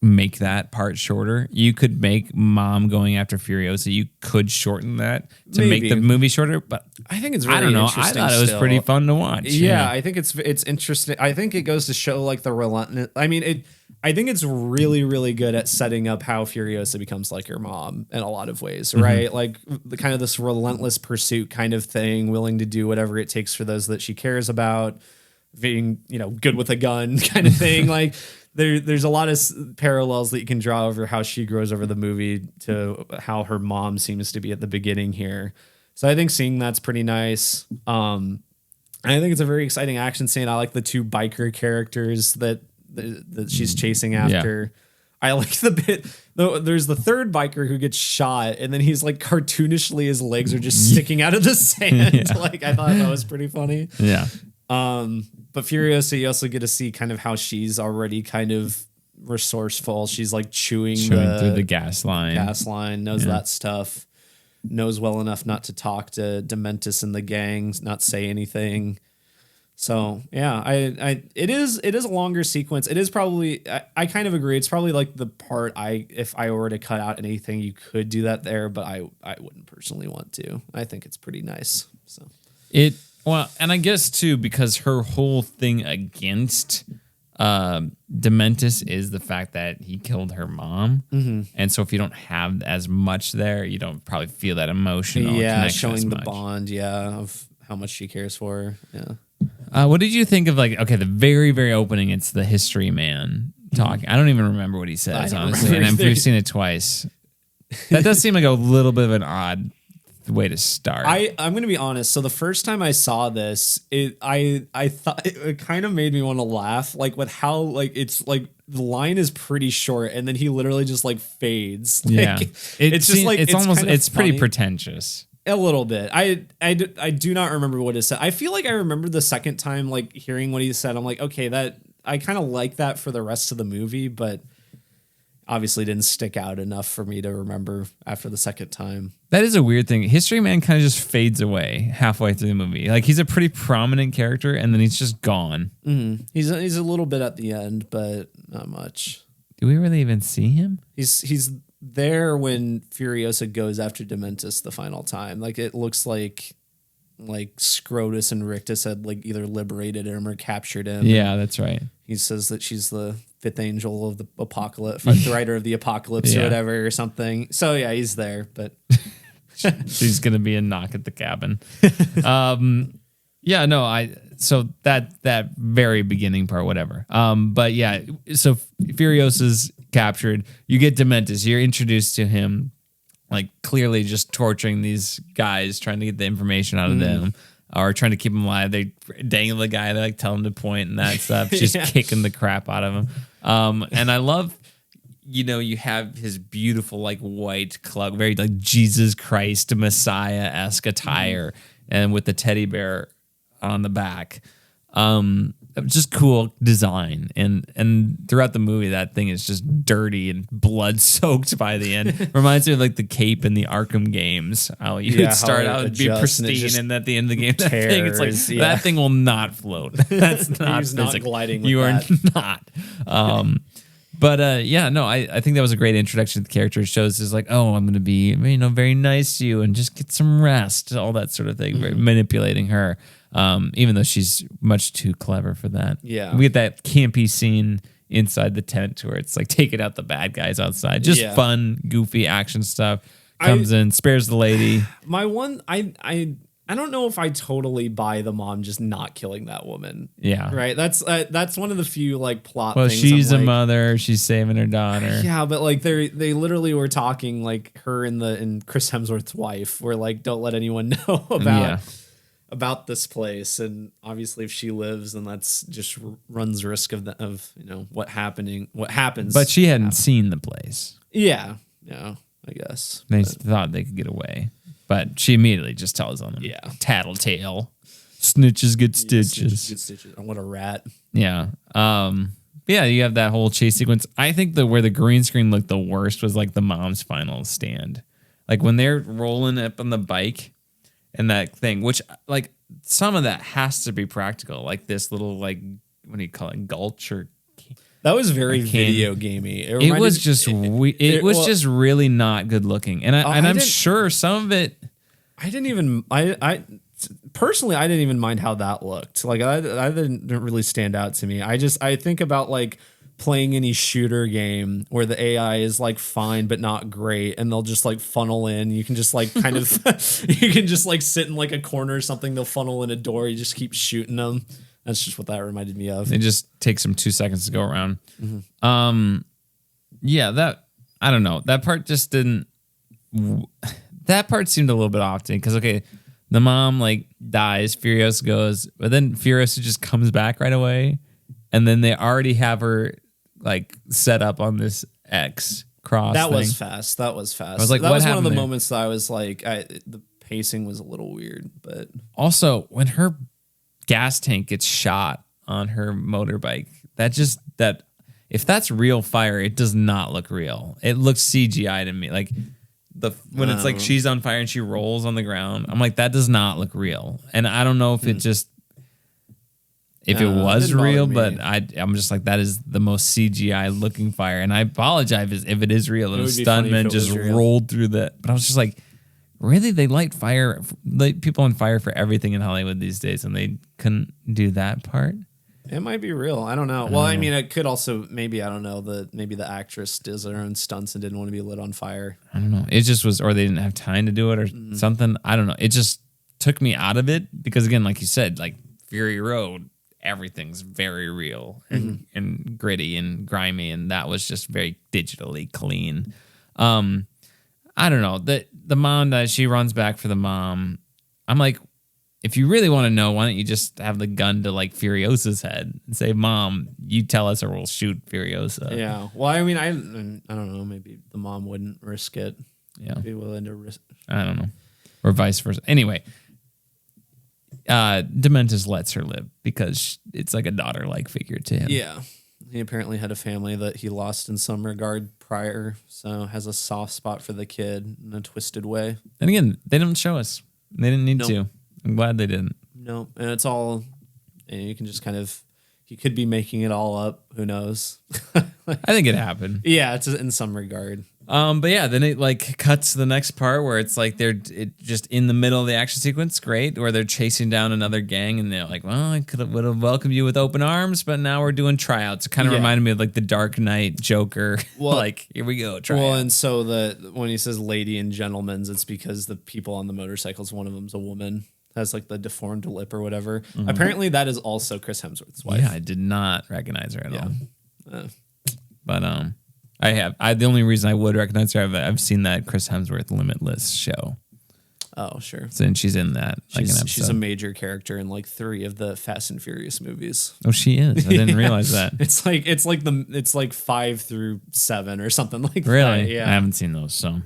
make that part shorter. You could make Mom going after Furiosa. You could shorten that to make the movie shorter. But I think it's really I don't know. interesting. I thought it was pretty fun to watch. Yeah, I think it's interesting. I think it goes to show like the relentless. I mean, I think it's really, really good at setting up how Furiosa becomes like her mom in a lot of ways, right? Like the kind of this relentless pursuit kind of thing, willing to do whatever it takes for those that she cares about, being, good with a gun kind of thing. Like there's a lot of parallels that you can draw over how she grows over the movie to how her mom seems to be at the beginning here. So I think seeing that's pretty nice. And I think it's a very exciting action scene. I like the two biker characters that she's chasing after. Yeah. I like the bit though. There's the third biker who gets shot, and then he's like cartoonishly his legs are just sticking out of the sand. Yeah. Like I thought that was pretty funny. Yeah. But Furiosa, you also get to see kind of how she's already kind of resourceful. She's like chewing through the gas line. Knows that stuff. Knows well enough not to talk to Dementis and the gangs, not say anything. So yeah, it is a longer sequence. It is probably I kind of agree. It's probably like the part if I were to cut out anything, you could do that there, but I wouldn't personally want to. I think it's pretty nice. So well, and I guess too because her whole thing against Dementis is the fact that he killed her mom, and so if you don't have as much there, you don't probably feel that emotional connection showing as the much. bond, of how much she cares for her. Yeah. What did you think of the very, very opening? It's the history man talking. I don't even remember what he says, honestly. And we've seen it twice. That does seem like a little bit of an odd way to start. I'm going to be honest. So the first time I saw this, I thought it kind of made me want to laugh, like with how like it's like the line is pretty short, and then he literally just like fades. Yeah, it's just like it's pretty pretentious. A little bit. I do not remember what it said. I feel like I remember the second time, like hearing what he said. I'm like, okay, that I kind of like that for the rest of the movie, but obviously didn't stick out enough for me to remember after the second time. That is a weird thing. History Man kind of just fades away halfway through the movie. Like he's a pretty prominent character, and then he's just gone. Mm-hmm. He's a little bit at the end, but not much. Do we really even see him? He's there when Furiosa goes after Dementis the final time. Like it looks like Scrotus and Rictus had like either liberated him or captured him. Yeah, that's right. He says that she's the fifth angel of the apocalypse, the writer of the apocalypse or whatever or something. So yeah, he's there, but she's gonna be a knock at the cabin. So that very beginning part, whatever. But yeah, so Furiosa's captured. You get Dementis. You're introduced to him, like clearly just torturing these guys, trying to get the information out of them, or trying to keep them alive. They dangle the guy. They like tell him to point and that stuff. Just kicking the crap out of him. And I love, you have his beautiful like white cloak, very like Jesus Christ Messiah-esque attire, and with the teddy bear on the back. Just cool design, and throughout the movie that thing is just dirty and blood soaked by the end. Reminds me of like the cape in the Arkham games. You'd start out and be pristine, and at the end of the game that thing, it's like that thing will not float. That's not physical. Not gliding with you are that. not. But I think that was a great introduction to the character. It shows is like, oh, I'm going to be very nice to you and just get some rest, all that sort of thing. Manipulating her. Even though she's much too clever for that. Yeah. We get that campy scene inside the tent where it's like taking out the bad guys outside. Just fun, goofy action stuff. Comes in, spares the lady. My one, I don't know if I totally buy the mom just not killing that woman. Yeah. Right? That's one of the few like plot well, things. Well, she's a mother. She's saving her daughter. Yeah, but like they literally were talking like her and Chris Hemsworth's wife were like, don't let anyone know about this place, and obviously if she lives, then that's just runs risk of what happens. But she hadn't seen the place. Yeah, I guess They thought they could get away, but she immediately just tells on them. Yeah, tattletale, snitches get stitches. Oh, what a rat. Yeah. Yeah, you have that whole chase sequence. I think where the green screen looked the worst was like the mom's final stand, like when they're rolling up on the bike. And that thing, which like some of that has to be practical, like this little like what do you call it, gulch or that was very video gamey. It was just just really not good looking, and I'm sure some of it. I personally didn't even mind how that looked. Like I didn't really stand out to me. I think about like playing any shooter game where the AI is like fine but not great, and they'll just like funnel in. You can just like kind of you can just like sit in like a corner or something. They'll funnel in a door. You just keep shooting them. That's just what that reminded me of. It just takes them 2 seconds to go around. Yeah, that I don't know. That part just didn't. That part seemed a little bit off to me because the mom like dies. Furiosa goes, but then Furiosa just comes back right away, and then they already have her like set up on this X cross. That was fast. I was like, that was one of the moments that I was like, the pacing was a little weird. But also, when her gas tank gets shot on her motorbike, that if that's real fire, it does not look real. It looks CGI to me. Like when it's like she's on fire and she rolls on the ground, I'm like, that does not look real. And I don't know if it just if it was didn't bother real, me. but I'm just like, that is the most CGI looking fire. And I apologize if it is real. And It a would be funny if stuntman it just was real. rolled through but I was just like, really? They light people on fire for everything in Hollywood these days, and they couldn't do that part? It might be real. I don't know. Well, I mean, it could also maybe, I don't know, maybe the actress does her own stunts and didn't want to be lit on fire. I don't know. It just was, or they didn't have time to do it or something. I don't know. It just took me out of it because, again, like you said, like Fury Road, everything's very real and gritty and grimy, and that was just very digitally clean. I don't know. The mom that she runs back for the mom, I'm like, if you really want to know, why don't you just have the gun to like Furiosa's head and say, "Mom, you tell us or we'll shoot Furiosa." Yeah. Well, I mean, I don't know. Maybe the mom wouldn't risk it. Yeah. Be willing to risk. I don't know. Or vice versa. Anyway, Dementus lets her live because it's like a daughter-like figure to him. Yeah. He apparently had a family that he lost in some regard prior, so has a soft spot for the kid in a twisted way. And again, they didn't show us. They didn't need Nope. to. I'm glad they didn't. No, and it's all, and you can just kind of, he could be making it all up. Who knows? I think it happened. Yeah, it's in some regard. But yeah, then it like cuts to the next part where it's like it just in the middle of the action sequence, great, where they're chasing down another gang and they're like, well, I would have welcomed you with open arms, but now we're doing tryouts. It kind of reminded me of like the Dark Knight Joker. Well, like, here we go, tryouts. Well, and so when he says lady and gentlemen's, it's because the people on the motorcycles, one of them's a woman, has like the deformed lip or whatever. Apparently that is also Chris Hemsworth's wife. Yeah, I did not recognize her at all. Uh, But the only reason I would recognize her, I've seen that Chris Hemsworth Limitless show. oh, sure. So and she's in that. Like an She's a episode. major character in like 3 of the Fast and Furious movies. Oh, she is. I didn't realize that. It's like 5 through 7 or something like that. Really? Yeah. I haven't seen those. So,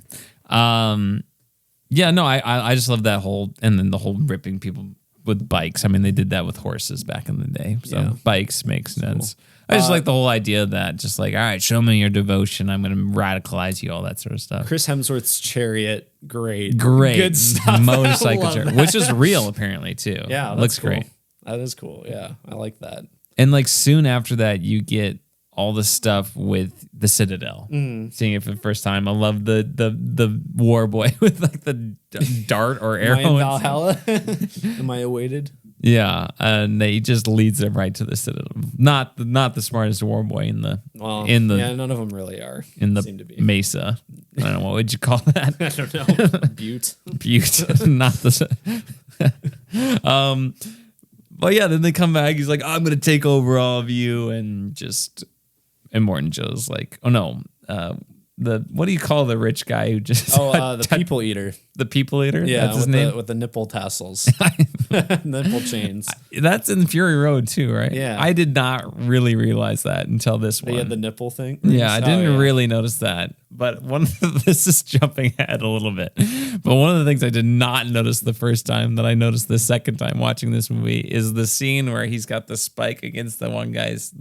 yeah, no, I just love that whole, and then the whole ripping people with bikes. I mean, they did that with horses back in the day. So Yeah. bikes makes sense. I just like the whole idea that just like, all right, show me your devotion. I'm going to radicalize you, all that sort of stuff. Chris Hemsworth's chariot, great. Great. Good stuff. Motorcycle I love chariot, that. which is real apparently too. Yeah, that's looks cool. great. That is cool. Yeah, I like that. And like soon after that, you get all the stuff with the Citadel. Seeing it for the first time, I love the war boy with like the dart or arrow. Am I in Valhalla? Am I awaited? Yeah, and he just leads them right to the Citadel. Not the smartest war boy in the yeah, none of them really are. in seem to the be. Mesa. I don't know, what would you call that? I don't know. Butte. Butte, not the. But yeah, then they come back. He's like, I'm gonna take over all of you, and Morton Joe's like, oh no, what do you call the rich guy who just The people eater. the people eater? Yeah, that's his with name. with the nipple tassels, nipple chains. That's in Fury Road too, right? Yeah. I did not really realize that until this They one. had the nipple thing. Yeah, I Oh, didn't yeah. really notice that. But this is jumping ahead a little bit. But one of the things I did not notice the first time that I noticed the second time watching this movie is the scene where he's got the spike against the one guy's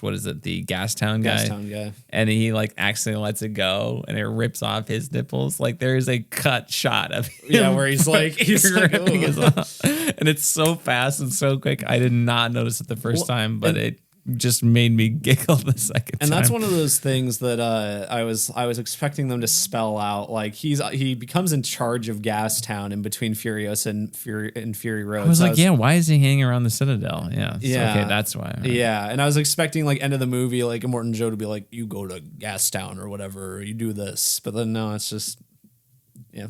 what is it? The Gastown guy. Gastown guy. And he like accidentally lets it go and it rips off his nipples. Like there is a cut shot of him. Yeah, where he's like, ripping his "Ugh." off. And it's so fast and so quick. I did not notice it the first time, but it just made me giggle the second time. And that's one of those things that I was expecting them to spell out. Like he becomes in charge of Gastown in between Furiosa and Fury Road. I was So like, yeah, why is he hanging around the Citadel? Yeah. Yeah. Okay, that's why. Yeah, and I was expecting like end of the movie, like Morton Joe to be like, you go to Gastown or whatever, or you do this. But then no, it's just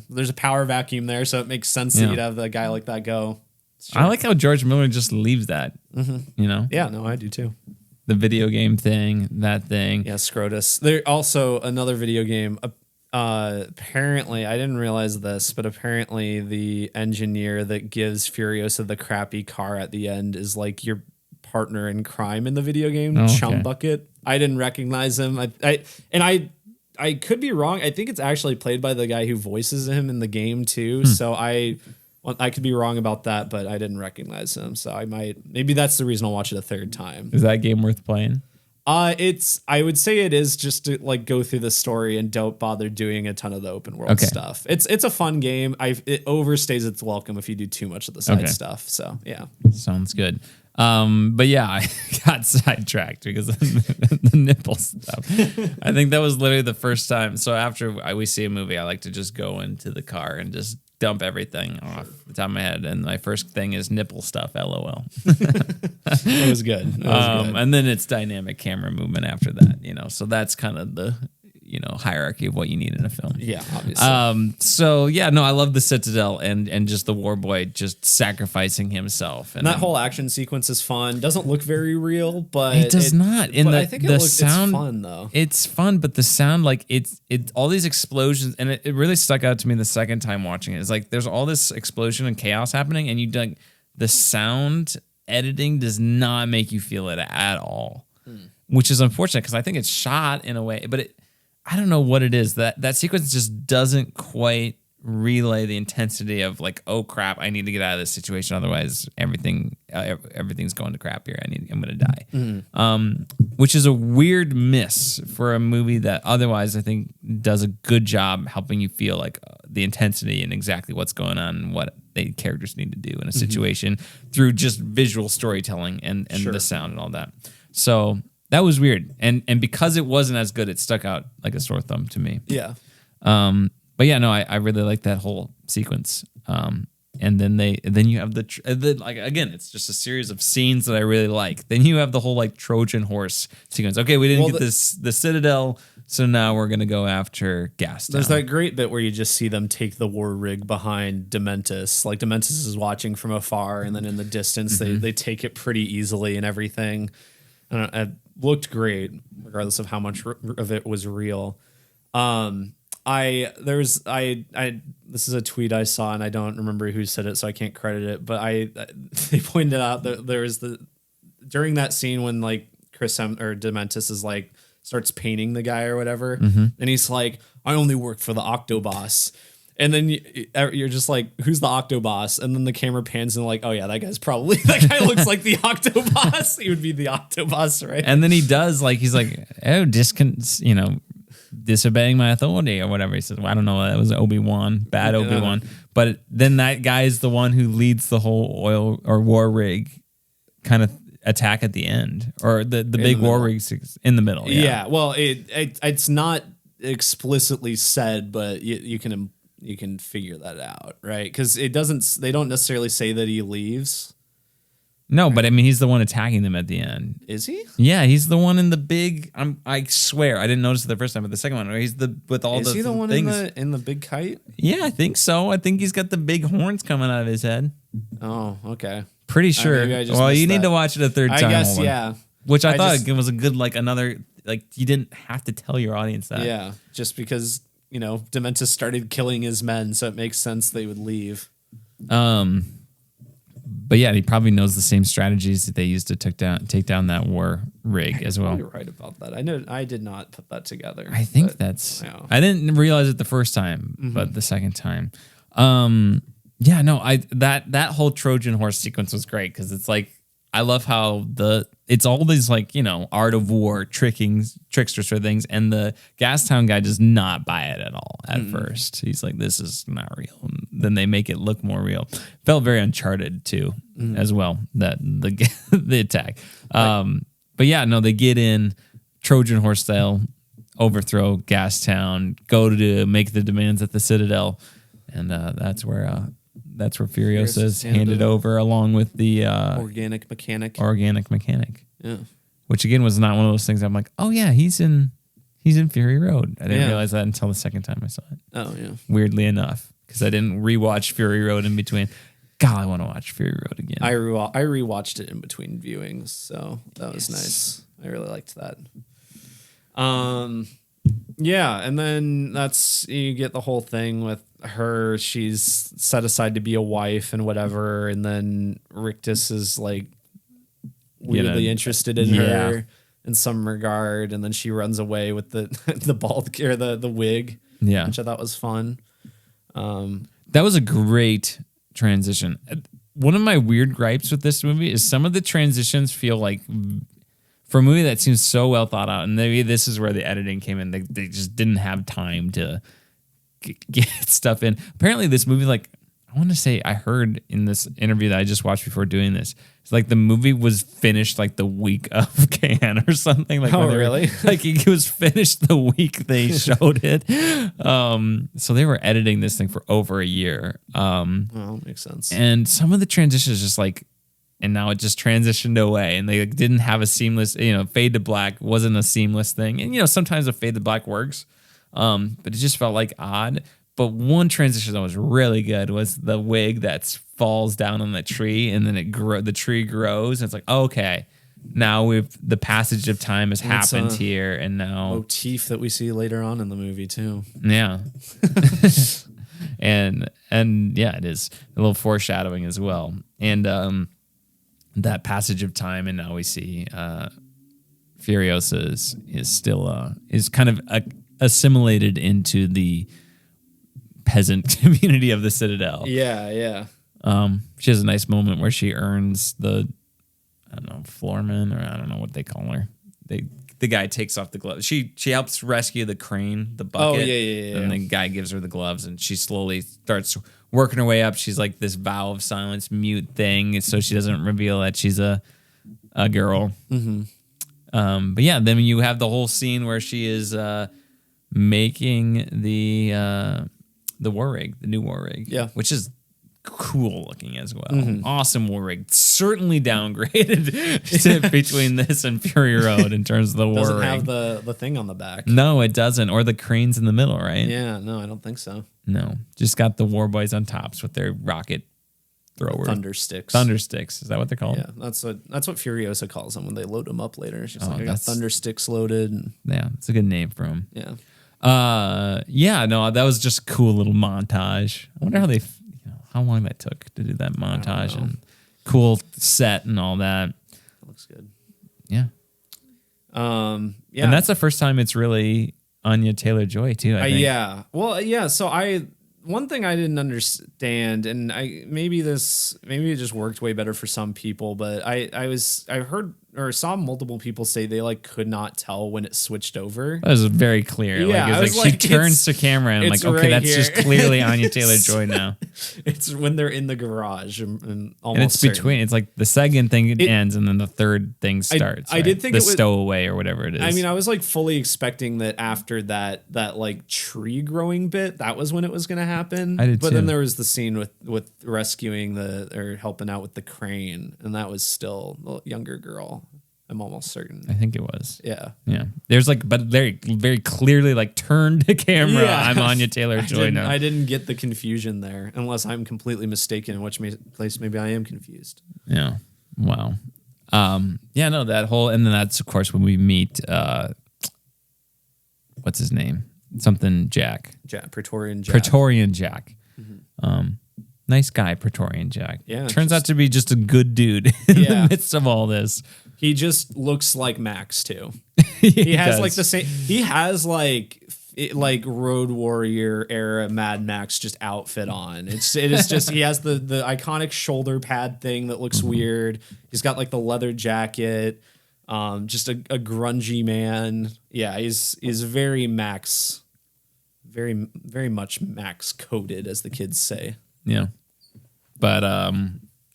there's a power vacuum there, so it makes sense that you'd have a guy like that go. I like how George Miller just leaves that. You know? Yeah, no, I do too. The video game thing, that thing. Yeah, Scrotus. There also another video game. Apparently, I didn't realize this, but apparently the engineer that gives Furiosa the crappy car at the end is like your partner in crime in the video game, Oh, okay. Chum Bucket. I didn't recognize him. I could be wrong. I think it's actually played by the guy who voices him in the game too. So I could be wrong about that, but I didn't recognize him. So maybe that's the reason I'll watch it a third time. Is that game worth playing? I would say it is just to like go through the story and don't bother doing a ton of the open world stuff. It's a fun game. It overstays its welcome if you do too much of the side stuff. So yeah, sounds good. But yeah, I got sidetracked because of the nipple stuff. I think that was literally the first time. So after we see a movie, I like to just go into the car and just dump everything off the top of my head. And my first thing is nipple stuff, LOL. It was good. And then it's dynamic camera movement after that, so that's kind of the, hierarchy of what you need in a film. Yeah, obviously. So yeah, no, I love the Citadel and just the war boy just sacrificing himself. And that whole action sequence is fun. Doesn't look very real, but it does not. I think the sound, it's fun though. It's fun, but the sound, like it's all these explosions, and it really stuck out to me the second time watching it. It's like there's all this explosion and chaos happening, and the sound editing does not make you feel it at all, which is unfortunate because I think it's shot in a way, but I don't know what it is. That sequence just doesn't quite relay the intensity of like, oh crap, I need to get out of this situation, otherwise everything's going to crap here. I'm gonna die. Which is a weird miss for a movie that otherwise I think does a good job helping you feel like the intensity and exactly what's going on and what the characters need to do in a situation through just visual storytelling and the sound and all that. So that was weird, and because it wasn't as good, it stuck out like a sore thumb to me. Yeah. But yeah, no, I really like that whole sequence. And then you have the like again, it's just a series of scenes that I really like. Then you have the whole like Trojan horse sequence. Okay, we didn't get the Citadel, so now we're gonna go after Gastown. There's that great bit where you just see them take the war rig behind Dementis. Like Dementis is watching from afar, and then in the distance they take it pretty easily and everything. It looked great, regardless of how much of it was real. This is a tweet I saw and I don't remember who said it, so I can't credit it, but they pointed out that there was during that scene when like Dementis is like starts painting the guy or whatever, and he's like, I only work for the Octoboss. And then you're just like, who's the Octoboss? And then the camera pans and like, oh yeah, that guy looks like the Octoboss. He would be the Octoboss, right? And then he does he's like, oh, disobeying my authority or whatever. He says, well, I don't know. That was Obi-Wan, bad Obi-Wan. But then that guy is the one who leads the whole oil or war rig kind of attack at the end, or the big war rig in the middle. Yeah. Well, it's not explicitly said, but you can figure that out, right? Because they don't necessarily say that he leaves. No, but I mean, he's the one attacking them at the end. Is he? Yeah, he's the one in the big. I swear, I didn't notice it the first time, but the second one, he's with all the. Is he the one things. in the big kite? Yeah, I think so. I think he's got the big horns coming out of his head. Oh, okay. Pretty sure. Well, you need to watch it a third time. I guess, yeah. Which I thought it was a good another you didn't have to tell your audience that. Yeah, just because Dementis started killing his men, so it makes sense they would leave. But yeah, he probably knows the same strategies that they used to take down that war rig as well. You're right about that. I know I did not put that together. I think I didn't realize it the first time, but the second time. That whole Trojan horse sequence was great because it's like, I love how it's all these art of war trickster sort of things, and the Gastown guy does not buy it at all at first. He's like, this is not real. And then they make it look more real. Felt very Uncharted too, as well, that the attack. But yeah, no, they get in Trojan horse style, overthrow Gastown, go to make the demands at the Citadel, and that's where Furiosa is handed over along with the organic mechanic. Yeah. Which again was not one of those things I'm like, oh yeah, he's in Fury Road. I didn't realize that until the second time I saw it. Oh yeah. Weirdly enough, because I didn't rewatch Fury Road in between. God, I want to watch Fury Road again. I rewatched it in between viewings, so that was nice. I really liked that. Yeah, and then you get the whole thing with her. She's set aside to be a wife and whatever, and then Rictus is like weirdly interested in her in some regard, and then she runs away with the the bald or the wig, which I thought was fun. That was a great transition. One of my weird gripes with this movie is some of the transitions feel like for a movie that seems so well thought out, and maybe this is where the editing came in. They just didn't have time to get stuff in. Apparently, this movie, like, I want to say, I heard in this interview that I just watched before doing this, it's like the movie was finished like the week of Cannes or something. Like, oh, really? Like it was finished the week they showed it. So they were editing this thing for over a year. Well, makes sense. And some of the transitions just like, and now it just transitioned away, and they like, didn't have a seamless, fade to black wasn't a seamless thing. And sometimes a fade to black works, but it just felt like odd. But one transition that was really good was the wig that falls down on the tree, and then the tree grows. And it's like, okay, now the passage of time has happened here, and now motif that we see later on in the movie too. Yeah, and yeah, it is a little foreshadowing as well, and that passage of time, and now we see Furiosa is still is kind of assimilated into the peasant community of the Citadel. Yeah. She has a nice moment where she earns the, I don't know, floorman, or I don't know what they call her. The guy takes off the gloves. She helps rescue the crane, the bucket. Oh, yeah. And the guy gives her the gloves, and she slowly starts working her way up. She's like this vow of silence, mute thing, so she doesn't reveal that she's a girl. Mm-hmm. But yeah, then you have the whole scene where she is making the war rig, the new war rig, which is cool looking as well. Mm-hmm. Awesome war rig. Certainly downgraded between this and Fury Road in terms of the war rig. Doesn't have the thing on the back. No, it doesn't. Or the cranes in the middle, right? Yeah, no, I don't think so. No, just got the war boys on tops with their rocket thrower. Thunder sticks. Thunder sticks. Is that what they're called? Yeah, that's what Furiosa calls them when they load them up later. She's like, I got thunder sticks loaded. And yeah, it's a good name for them. Yeah. That was just a cool little montage. I wonder how long that took to do that montage, and cool set and all that. That looks good. Yeah. Yeah. And that's the first time it's really Anya Taylor-Joy too, I think. Yeah. Well, yeah. So one thing I didn't understand, and maybe it just worked way better for some people, but I heard or saw multiple people say they like could not tell when it switched over. That was very clear. Yeah, it was like she turns to camera and I'm like, okay, right that's here. just clearly Anya Taylor-Joy now. It's when they're in the garage and almost. And it's between. It's like the second thing ends and then the third thing starts. I did think the it was stowaway or whatever it is. I mean, I was like fully expecting that after that like tree growing bit, that was when it was going to happen. I did but too. then there was the scene with rescuing or helping out with the crane, and that was still a younger girl. I'm almost certain. I think it was. Yeah. Yeah. There's like, but very, very clearly like turned to camera. Yeah. I'm Anya Taylor-Joy now. I didn't get the confusion there, unless I'm completely mistaken, in which place maybe I am confused. Yeah. Wow. That whole, and then that's of course when we meet, what's his name? Something Jack. Praetorian Jack. Praetorian Jack. Mm-hmm. Nice guy, Praetorian Jack. Yeah. Turns out to be just a good dude in the midst of all this. He just looks like Max too. He has does. like the same. He has like Road Warrior era Mad Max just outfit on. It is just he has the iconic shoulder pad thing that looks weird. He's got like the leather jacket. Just a grungy man. Yeah, he's very Max, very very much Max coded, as the kids say. Yeah, but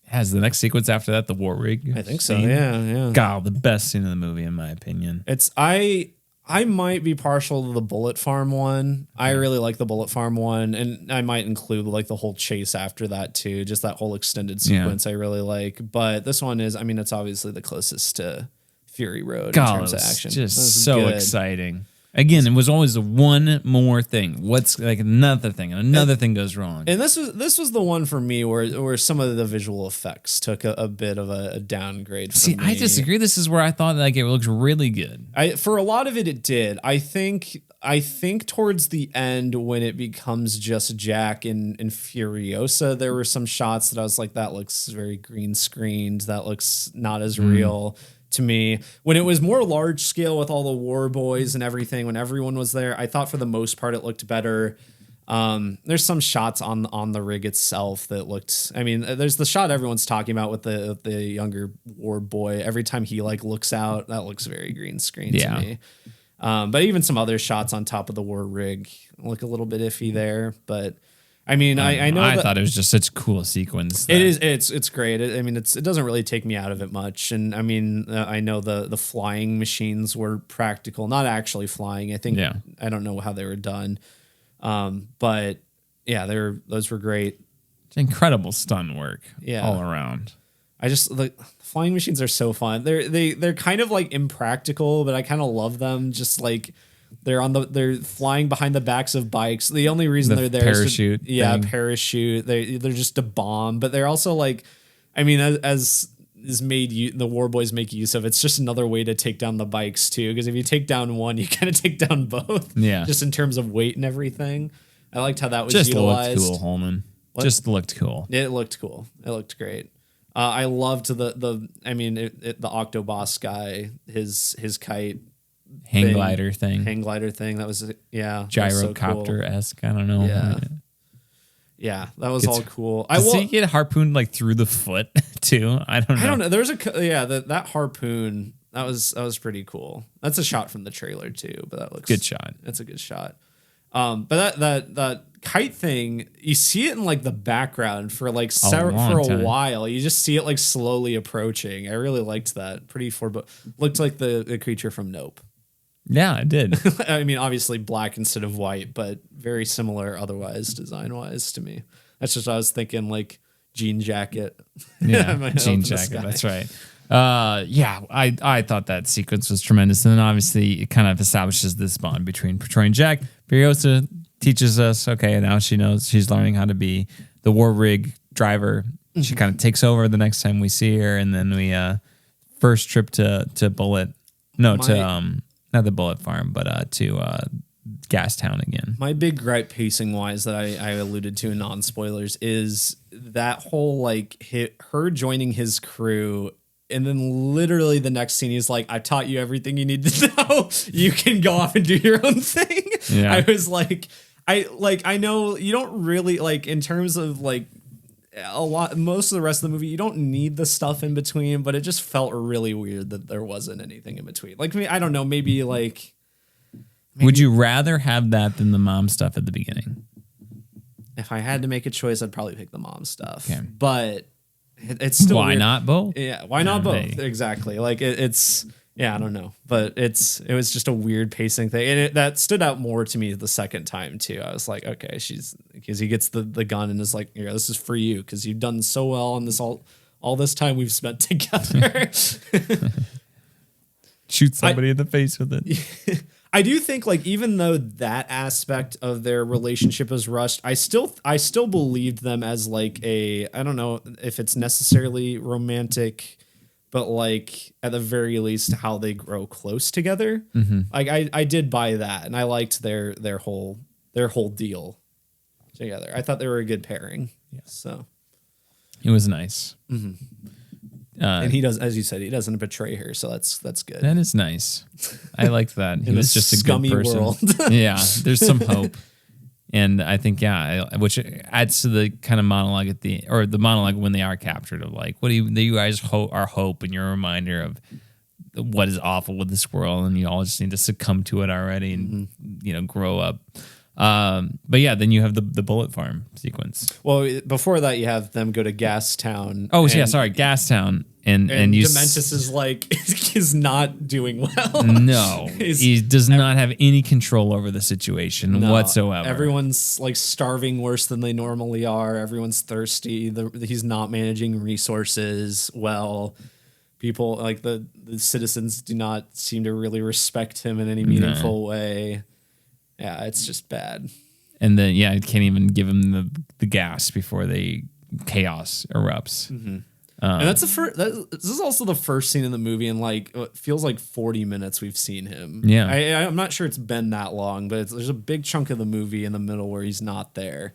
has the next sequence after that the war rig? I think so. scene? Yeah. God, the best scene in the movie, in my opinion. It's I might be partial to the Bullet Farm one. I really like the Bullet Farm one, and I might include like the whole chase after that too. Just that whole extended sequence I really like. But this one is, I mean, it's obviously the closest to Fury Road in terms of action. Just so exciting. Again, it was always one more thing. What's like another thing, and another thing goes wrong. And this was the one for me where some of the visual effects took a bit of a downgrade. For me. I disagree. This is where I thought like it looks really good. For a lot of it did. I think towards the end when it becomes just Jack and Furiosa, there were some shots that I was like, that looks very green screened. That looks not as real to me. When it was more large scale with all the war boys and everything, when everyone was there, I thought for the most part it looked better. There's some shots on the rig itself that looked. I mean, there's the shot everyone's talking about with the younger war boy. Every time he like looks out, that looks very green screen to me. But even some other shots on top of the war rig look a little bit iffy there. But I mean, I know. I thought it was just such a cool sequence. It is. It's great. I mean, it doesn't really take me out of it much. And I mean, I know the flying machines were practical, not actually flying. I think. I don't know how they were done. But yeah, those were great. It's incredible stunt work all around. The flying machines are so fun. They're kind of like impractical, but I kind of love them. Just like they're flying behind the backs of bikes. The only reason they're there parachute is parachute. They're just a bomb, but they're also like, I mean, as is made the war boys make use of. It's just another way to take down the bikes too. Because if you take down one, you kind of take down both. Yeah. Just in terms of weight and everything. I liked how that was just utilized. Just looked cool, Holman. Just looked cool. It looked cool. It looked great. I loved the Octoboss guy, his kite. Hang glider thing. That was, Gyrocopter-esque. I don't know. Yeah. Yeah, that was all cool. Does he get harpooned like through the foot too? I don't know. There's that harpoon that was pretty cool. That's a shot from the trailer too, but that looks good shot. That's a good shot. But that kite thing, you see it in like the background for like for a while. You just see it like slowly approaching. I really liked that. Looked like the creature from Nope. Yeah, it did. I mean, obviously black instead of white, but very similar otherwise, design-wise to me. That's just what I was thinking, like jean jacket. Yeah, jean jacket. That's right. I thought that sequence was tremendous. And then obviously it kind of establishes this bond between Troy and Jack. Furiosa teaches us, okay, now she knows she's learning how to be the war rig driver. She kind of takes over the next time we see her. And then we, first trip to Bullet. No, not the Bullet Farm, but to Gas Town again. My big gripe pacing wise that I alluded to in non-spoilers is that whole like her joining his crew, and then literally the next scene he's like, I taught you everything you need to know. You can go off and do your own thing. Yeah. I was like, I know you don't really like in terms of like most of the rest of the movie, you don't need the stuff in between, but it just felt really weird that there wasn't anything in between. Like, I don't know, maybe. Would you rather have that than the mom stuff at the beginning? If I had to make a choice, I'd probably pick the mom stuff. Okay. But it's still why weird. Not both? Yeah, why not both? Exactly. Like it's I don't know, but it was just a weird pacing thing, and that stood out more to me the second time too. I was like, okay, because he gets the gun and is like, yeah, this is for you because you've done so well on this all this time we've spent together. Shoot somebody in the face with it. I do think like even though that aspect of their relationship is rushed, I still believed them as like I don't know if it's necessarily romantic, but like at the very least how they grow close together. Mm-hmm. Like I did buy that, and I liked their whole deal together. I thought they were a good pairing. Yeah. So it was nice. Mm-hmm. And he does, as you said, he doesn't betray her, so that's good. That is nice. I liked that. He was just a good person. World. Yeah, there's some hope, and I think which adds to the kind of monologue the monologue when they are captured of like, what do you guys are hope, and you're a reminder of what is awful with this world, and you all just need to succumb to it already, and grow up. But yeah, then you have the Bullet Farm sequence. Well, before that, you have them go to Gas Town. Oh, yeah, sorry, Gas Town, and you Dementus is like is not doing well. No, he does not have any control over the situation whatsoever. Everyone's like starving worse than they normally are. Everyone's thirsty. He's not managing resources well. People like the citizens do not seem to really respect him in any meaningful way. Yeah, it's just bad. And then, I can't even give him the gas before chaos erupts. Mm-hmm. And that's this is also the first scene in the movie in like it feels like 40 minutes we've seen him. Yeah, I'm not sure it's been that long, but there's a big chunk of the movie in the middle where he's not there.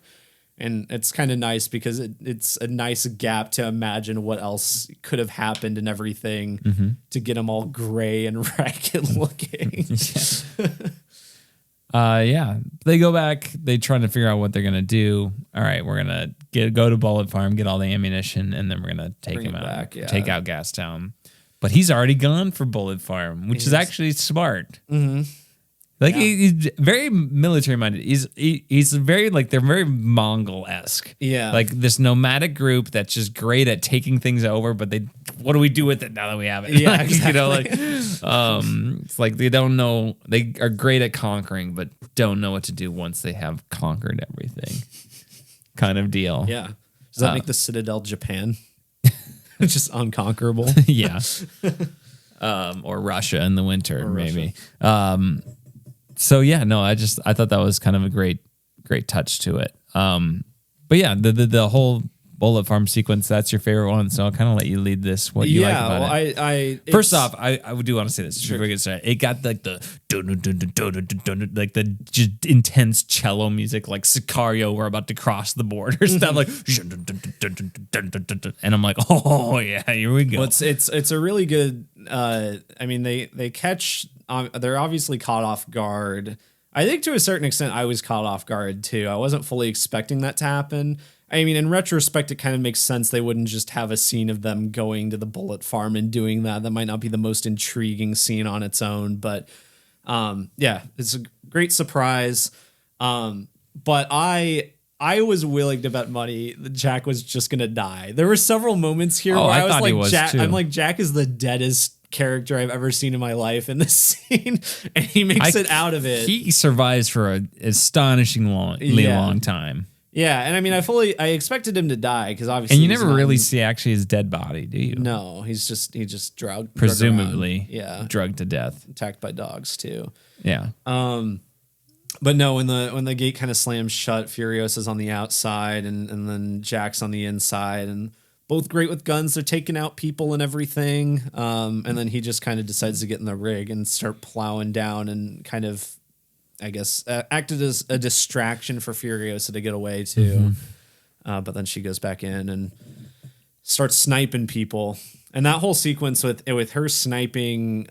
And it's kind of nice because it's a nice gap to imagine what else could have happened and everything to get him all gray and ragged looking. Yeah, they go back. They trying to figure out what they're gonna do. All right, we're gonna go to Bullet Farm, get all the ammunition, and then we're gonna take him out, back, yeah. take out Gastown. But he's already gone for Bullet Farm, which is actually smart. Mm-hmm. Like he's very military minded. He's very like they're very Mongol-esque. Yeah. Like this nomadic group that's just great at taking things over, but what do we do with it now that we have it? Yeah, Like, exactly. You know, like it's like they don't know. They are great at conquering, but don't know what to do once they have conquered everything. Kind of deal. Yeah. Does that make the Citadel Japan? Just unconquerable. Yeah. Or Russia in the winter, maybe. So yeah, no, I thought that was kind of a great touch to it. But yeah, the whole Bullet Farm sequence, that's your favorite one. So I'll kind of let you lead this. What you like about it? First off, I do want to say this before we get started. It got like the just intense cello music, like Sicario, we're about to cross the border stuff, like, and I'm like, oh yeah, here we go. Well, it's a really good. I mean, they catch. They're obviously caught off guard. I think to a certain extent, I was caught off guard too. I wasn't fully expecting that to happen. I mean, in retrospect, it kind of makes sense they wouldn't just have a scene of them going to the Bullet Farm and doing that. That might not be the most intriguing scene on its own, but yeah, it's a great surprise. But I was willing to bet money that Jack was just gonna die. There were several moments here where I was like, Jack, I'm like, Jack is the deadest character I've ever seen in my life in this scene, and he makes it out of it. He survives for an astonishingly long time. Yeah, and I mean, I expected him to die because obviously, and you never really see actually his dead body, do you? No, he just drugged, presumably, drugged to death, attacked by dogs too. Yeah. But no, when the gate kind of slams shut, Furiosa's on the outside, and then Jack's on the inside, and both great with guns. They're taking out people and everything. And then he just kind of decides to get in the rig and start plowing down and kind of, I guess, acted as a distraction for Furiosa to get away too. But then she goes back in and starts sniping people. And that whole sequence with her sniping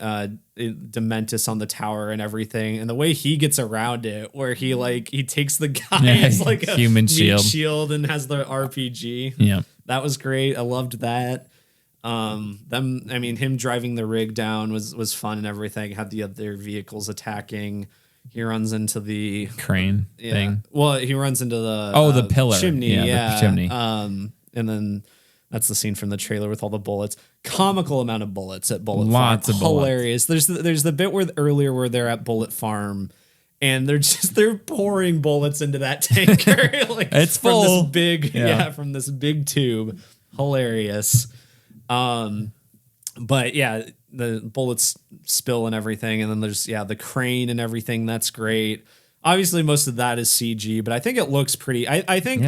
Dementis on the tower and everything, and the way he gets around it, where he takes the guy's like a human shield and has the RPG. Yeah, that was great. I loved that. Him driving the rig down was fun and everything. Had the other vehicles attacking. He runs into the crane thing. Well, he runs into the the pillar chimney. The chimney. And then that's the scene from the trailer with all the bullets. Comical amount of bullets at Bullet Farm. Lots of bullets. Hilarious. There's the bit where they're at Bullet Farm and they're pouring bullets into that tanker. It's full. From this big tube. Hilarious. But yeah, the bullets spill and everything, and then there's the crane and everything. That's great. Obviously, most of that is CG, but I think it looks pretty. I think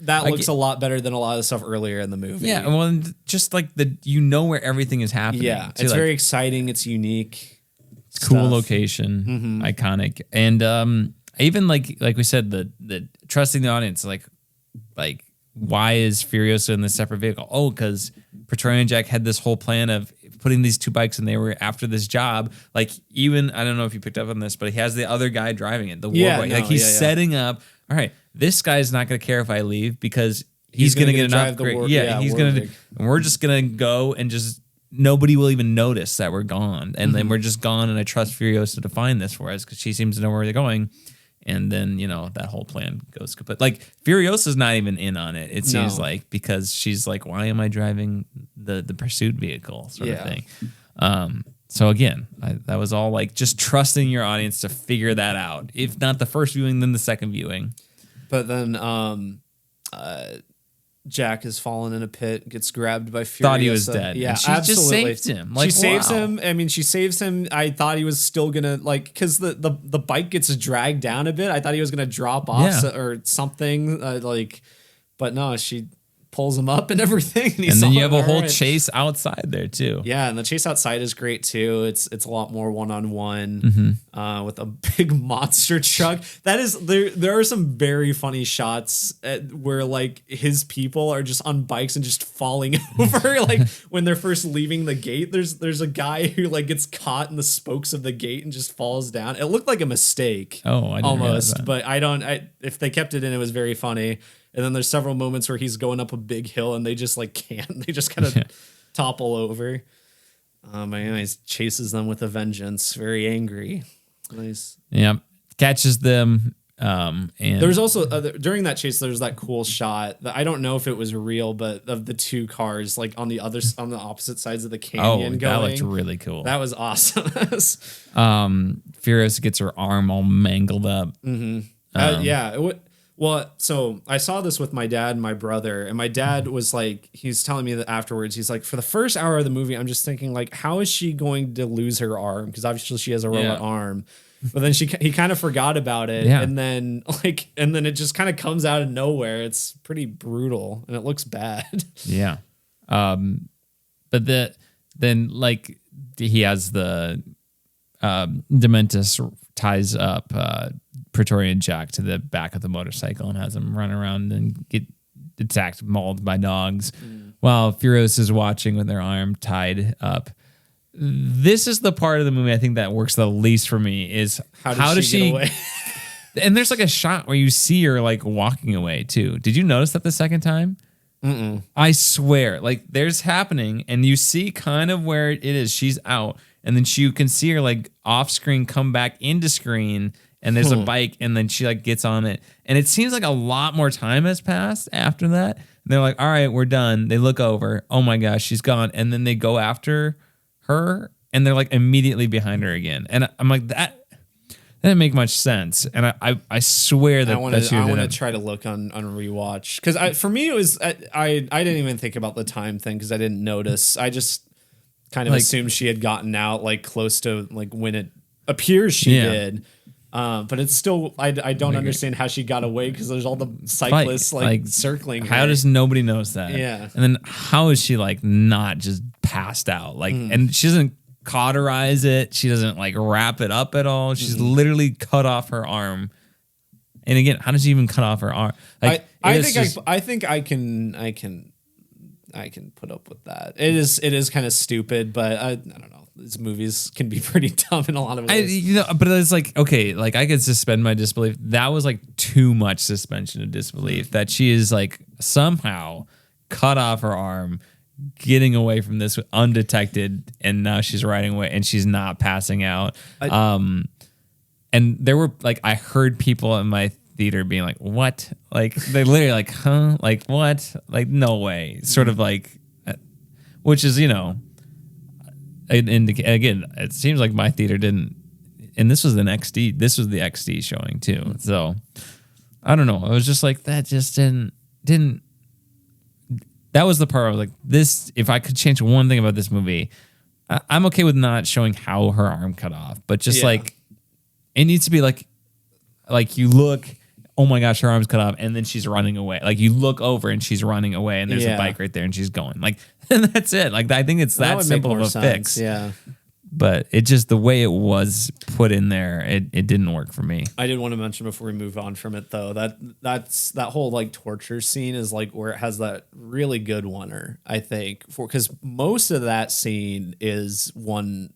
that looks a lot better than a lot of the stuff earlier in the movie. Yeah, well, just like where everything is happening. Yeah, it's very exciting. It's unique. It's cool location, iconic, and even like we said, the trusting the audience. Like why is Furiosa in this separate vehicle? Oh, because Praetorian Jack had this whole plan of putting these two bikes, and they were after this job. Like, even I don't know if you picked up on this, but he has the other guy driving it, the war boy. He's setting up. All right, this guy's not going to care if I leave because he's going to get an upgrade. He's going to. And we're just going to go and just nobody will even notice that we're gone, and then we're just gone. And I trust Furiosa to find this for us because she seems to know where they're going. And then, that whole plan goes kaput. Like, Furiosa's not even in on it, it seems like, because she's like, why am I driving the pursuit vehicle sort of thing? So again, that was all like just trusting your audience to figure that out. If not the first viewing, then the second viewing. But then Jack has fallen in a pit, gets grabbed by Furiosa. Thought he was dead. Yeah, she just saved him. She saves him. I mean, she saves him. I thought he was still gonna because the bike gets dragged down a bit. I thought he was gonna drop off or something. But no, she pulls him up and everything. And, and then you have a whole chase outside there too. Yeah, and the chase outside is great too. It's a lot more one-on-one with a big monster truck. That is there are some very funny shots where like his people are just on bikes and just falling over. Like when they're first leaving the gate, there's a guy who like gets caught in the spokes of the gate and just falls down. It looked like a mistake. Oh, I didn't realize that. But if they kept it in, it was very funny. And then there's several moments where he's going up a big hill and they just like can't. They just kind of topple over. But anyways, chases them with a vengeance. Very angry. Nice. Yeah, catches them. And there's also during that chase, there's that cool shot that I don't know if it was real, but of the two cars like on the opposite sides of the canyon. That looked really cool. That was awesome. Furiosa gets her arm all mangled up. Yeah. Well, so I saw this with my dad and my brother, and my dad was like, he's telling me that afterwards, he's like, for the first hour of the movie, I'm just thinking like, how is she going to lose her arm? Because obviously she has a robot arm, but then he kind of forgot about it. Yeah. And then it just kind of comes out of nowhere. It's pretty brutal and it looks bad. Yeah. But then like he has the Dementus ties up Praetorian Jack to the back of the motorcycle and has him run around and get attacked, mauled by dogs, while Furiosa is watching with her arm tied up. This is the part of the movie I think that works the least for me is how does she get away? And there's like a shot where you see her like walking away too. Did you notice that the second time? I swear, like there's happening and you see kind of where it is. She's out. And then you can see her like off screen come back into screen and there's a bike and then she like gets on it. And it seems like a lot more time has passed after that. And they're like, all right, we're done. They look over. Oh my gosh, she's gone. And then they go after her and they're like immediately behind her again. And I'm like, that didn't make much sense. And I swear that I want to try to look on rewatch. Because for me, it was, I didn't even think about the time thing because I didn't notice. I just kind of assumed she had gotten out like close to like when it appears she did. But it's still, I don't understand how she got away because there's all the cyclists like circling her. How does nobody knows that? Yeah. And then how is she like not just passed out? Like, and she doesn't cauterize it. She doesn't like wrap it up at all. She's literally cut off her arm. And again, how does she even cut off her arm? Like, I think I can put up with that. It is kind of stupid, but I don't know. These movies can be pretty dumb in a lot of ways. But it's like, okay, like I could suspend my disbelief. That was like too much suspension of disbelief that she is like somehow cut off her arm, getting away from this undetected, and now she's riding away and she's not passing out. And there were like, I heard people in my theater being like, what? Like they literally like, huh? Like what? Like no way. Sort of like, which is, again, it seems like my theater didn't, and this was the XD showing too. So I don't know. I was just like, that just didn't, that was the part I was like, this, if I could change one thing about this movie, I'm okay with not showing how her arm cut off, but just like, it needs to be like you look, oh my gosh, her arm's cut off, and then she's running away. Like you look over and she's running away, and there's a bike right there, and she's going. Like, and that's it. Like I think it's that simple of a fix. Yeah. But it just, the way it was put in there, it didn't work for me. I did want to mention before we move on from it though, that whole like torture scene is like where it has that really good oneer, I think, because most of that scene is one